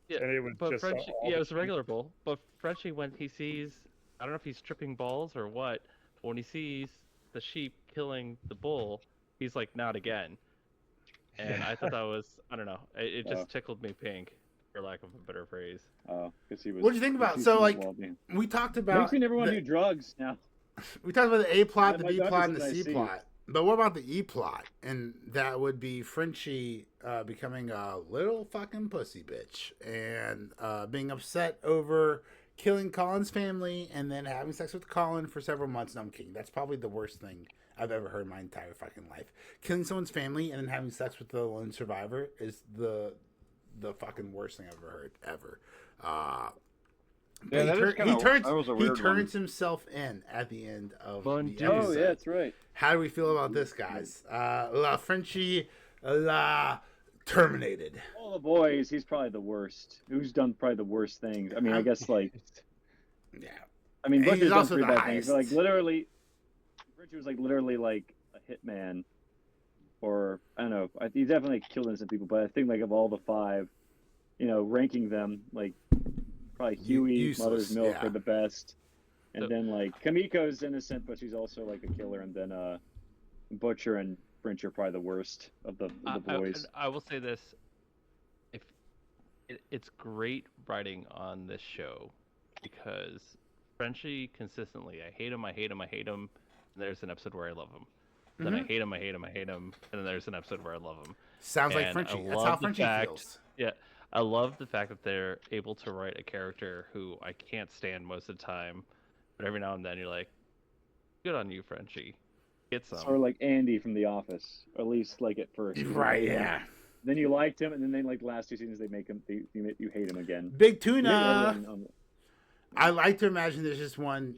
Speaker 6: yeah,
Speaker 5: And it was
Speaker 6: but
Speaker 5: just
Speaker 6: Frenchie,
Speaker 5: all
Speaker 6: yeah,
Speaker 5: the
Speaker 6: it was a regular bull. But Frenchie, when he sees, I don't know if he's tripping balls or what, but when he sees the sheep killing the bull, he's like, "Not again." And I thought that was, I don't know, it just
Speaker 1: Oh.
Speaker 6: tickled me pink, for lack of a better phrase.
Speaker 1: Because he was.
Speaker 4: What'd you think about?
Speaker 1: he's
Speaker 4: So,
Speaker 1: from
Speaker 4: like,
Speaker 1: Walden.
Speaker 4: We talked about
Speaker 1: Makes me never want
Speaker 4: the-
Speaker 1: to do drugs now.
Speaker 4: we talked about the A plot, the
Speaker 1: My
Speaker 4: B
Speaker 1: doctor
Speaker 4: plot, and the
Speaker 1: said I
Speaker 4: C
Speaker 1: see.
Speaker 4: plot. But what about the E plot? And that would be Frenchie becoming a little fucking pussy bitch and being upset over killing Colin's family and then having sex with Colin for several months. No, I'm kidding. That's probably the worst thing I've ever heard in my entire fucking life. Killing someone's family and then having sex with the lone survivor is the fucking worst thing I've ever heard, ever.
Speaker 7: Yeah, that is kinda- that was a weird
Speaker 4: he
Speaker 7: one.
Speaker 4: turns himself in at the end of
Speaker 6: Bon
Speaker 4: the
Speaker 6: Dieu.
Speaker 4: episode.
Speaker 1: Oh yeah, that's right.
Speaker 4: How do we feel about this, guys? La Frenchie, la terminated.
Speaker 1: All the boys, he's probably the worst. Who's done probably the worst things? I mean, I guess like,
Speaker 4: Yeah.
Speaker 1: I mean,
Speaker 4: And
Speaker 1: Butcher's
Speaker 4: he's
Speaker 1: done
Speaker 4: also
Speaker 1: pretty
Speaker 4: the
Speaker 1: bad things. But like
Speaker 4: highest.
Speaker 1: literally, Richard was like literally like a hitman, or I don't know. He definitely killed innocent people. But I think like of all the 5, ranking them like probably Huey,
Speaker 4: Useless,
Speaker 1: Mother's Milk
Speaker 4: yeah.
Speaker 1: are the best, and
Speaker 6: So-
Speaker 1: then like Kamiko's innocent, but she's also like a killer, and then Butcher and French are probably the worst of the boys.
Speaker 6: I will say this: if it's great writing on this show, because Frenchie consistently, I hate him, I hate him, I hate him. And there's an episode where I love him. Then I hate him, I hate him, I hate him. And then there's an episode where I love him.
Speaker 4: Sounds like
Speaker 6: And
Speaker 4: Frenchie.
Speaker 6: I
Speaker 4: That's
Speaker 6: love
Speaker 4: how
Speaker 6: the
Speaker 4: Frenchie
Speaker 6: fact-
Speaker 4: feels.
Speaker 6: Yeah, I love the fact that they're able to write a character who I can't stand most of the time, but every now and then you're like, good on you, Frenchie. Get some.
Speaker 1: Or like Andy from The Office, or at least like at first.
Speaker 4: Right, yeah.
Speaker 1: Then you liked him, and then they like last 2 seasons they make him you hate him again.
Speaker 4: Big
Speaker 1: Yeah,
Speaker 4: Tuna.
Speaker 1: everyone on-
Speaker 4: I like to imagine there's just one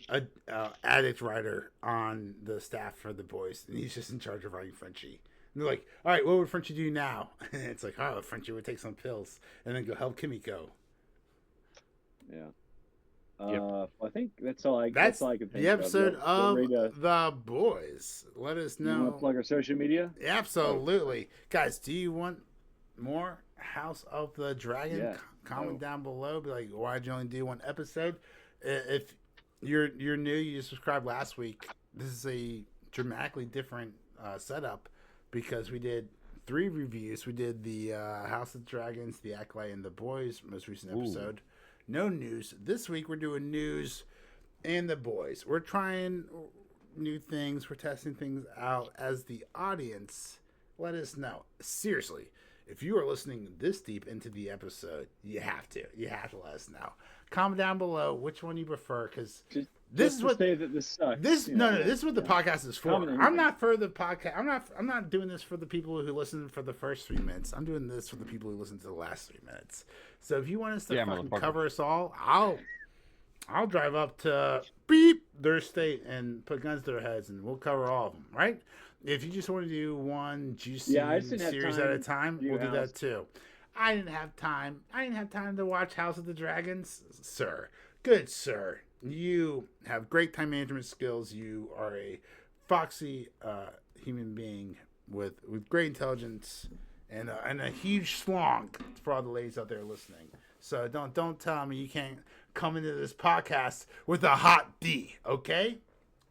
Speaker 4: addict writer on the staff for the boys, and he's just in charge of writing Frenchie. And they're like, all right, what would Frenchie do now? And it's like, oh, Frenchie would take some pills and then go help Kimiko.
Speaker 1: Yeah.
Speaker 6: Yep.
Speaker 1: I think that's all I can think
Speaker 4: the episode
Speaker 1: of.
Speaker 4: of
Speaker 1: Ready to-
Speaker 4: The Boys. Let us
Speaker 1: You want to
Speaker 4: know.
Speaker 1: plug our social media?
Speaker 4: Absolutely. Guys, do you want more House of the Dragon?
Speaker 1: Yeah.
Speaker 4: Comment down below. Be like, why'd you only do 1 episode? If you're new, you just subscribed last week. This is a dramatically different setup because we did 3 reviews. We did the House of the Dragons, the Acolyte, and the Boys most recent episode. No news. This week we're doing news and the Boys. We're trying new things. We're testing things out as the audience. Let us know. Seriously, if you are listening this deep into the episode, you have to let us know. Comment down below which one you prefer, because this is what
Speaker 1: say that this sucks.
Speaker 4: this
Speaker 1: you know,
Speaker 4: this is what the podcast is for.
Speaker 1: Comment
Speaker 4: I'm
Speaker 1: anything.
Speaker 4: not for the podcast. I'm not doing this for the people who listen for the first 3 minutes. I'm doing this for the people who listen to the last 3 minutes. So if you want us to
Speaker 7: Yeah,
Speaker 4: fucking
Speaker 7: motherfucker.
Speaker 4: cover us all, I'll drive up to beep their state and put guns to their heads, and we'll cover all of them. Right? If you just want to do one juicy
Speaker 1: Yeah, I just didn't have
Speaker 4: series
Speaker 1: time
Speaker 4: at a time,
Speaker 1: to do
Speaker 4: we'll do
Speaker 1: House.
Speaker 4: that too. I didn't have time. I didn't have time to watch House of the Dragons, sir. Good sir. You have great time management skills. You are a foxy human being with great intelligence and a huge slong for all the ladies out there listening. So don't tell me you can't come into this podcast with a hot D, okay?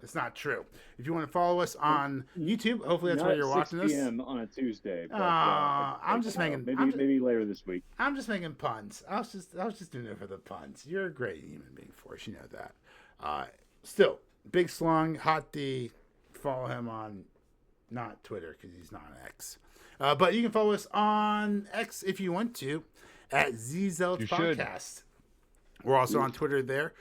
Speaker 4: It's not true. If you want to follow us on YouTube, hopefully that's
Speaker 1: Not
Speaker 4: where you're
Speaker 1: at 6
Speaker 4: watching this.
Speaker 1: p.m. on a Tuesday. But,
Speaker 4: I'm just making
Speaker 1: maybe later this week.
Speaker 4: I'm just making puns. I was just doing it for the puns. You're a great human being, Forrest. You know that. Still, Big Slung, Hot D. Follow him on not Twitter because he's not on X. But you can follow us on X if you want to at ZZealots
Speaker 7: You should.
Speaker 4: Podcast. We're also on Twitter there,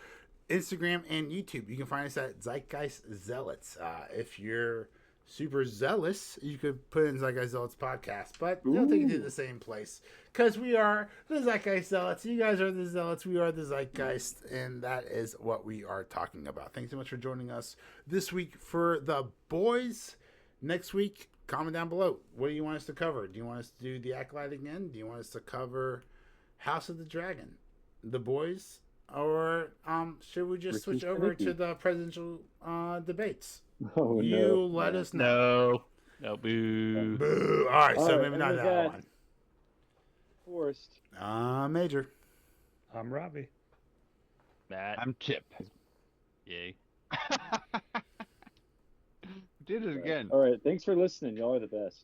Speaker 4: Instagram, and YouTube. You can find us at Zeitgeist Zealots. If you're super zealous, you could put in Zeitgeist Zealots Podcast, but they'll take you to the same place because we are the Zeitgeist Zealots. You guys are the Zealots. We are the Zeitgeist, and that is what we are talking about. Thanks so much for joining us this week for The Boys. Next week, comment down below. What do you want us to cover? Do you want us to do The Acolyte again? Do you want us to cover House of the Dragon, The Boys, or should we just switch over to the presidential debates?
Speaker 1: Oh,
Speaker 4: You let us know.
Speaker 6: No, boo.
Speaker 4: Boo. All right, so
Speaker 1: All right,
Speaker 4: maybe not
Speaker 1: and with
Speaker 4: that
Speaker 1: that-
Speaker 4: one.
Speaker 1: Forrest.
Speaker 4: Major.
Speaker 5: I'm Robbie.
Speaker 6: Matt.
Speaker 7: I'm Chip.
Speaker 6: Yay.
Speaker 7: Did it again.
Speaker 1: All right. Thanks for listening. Y'all are the best.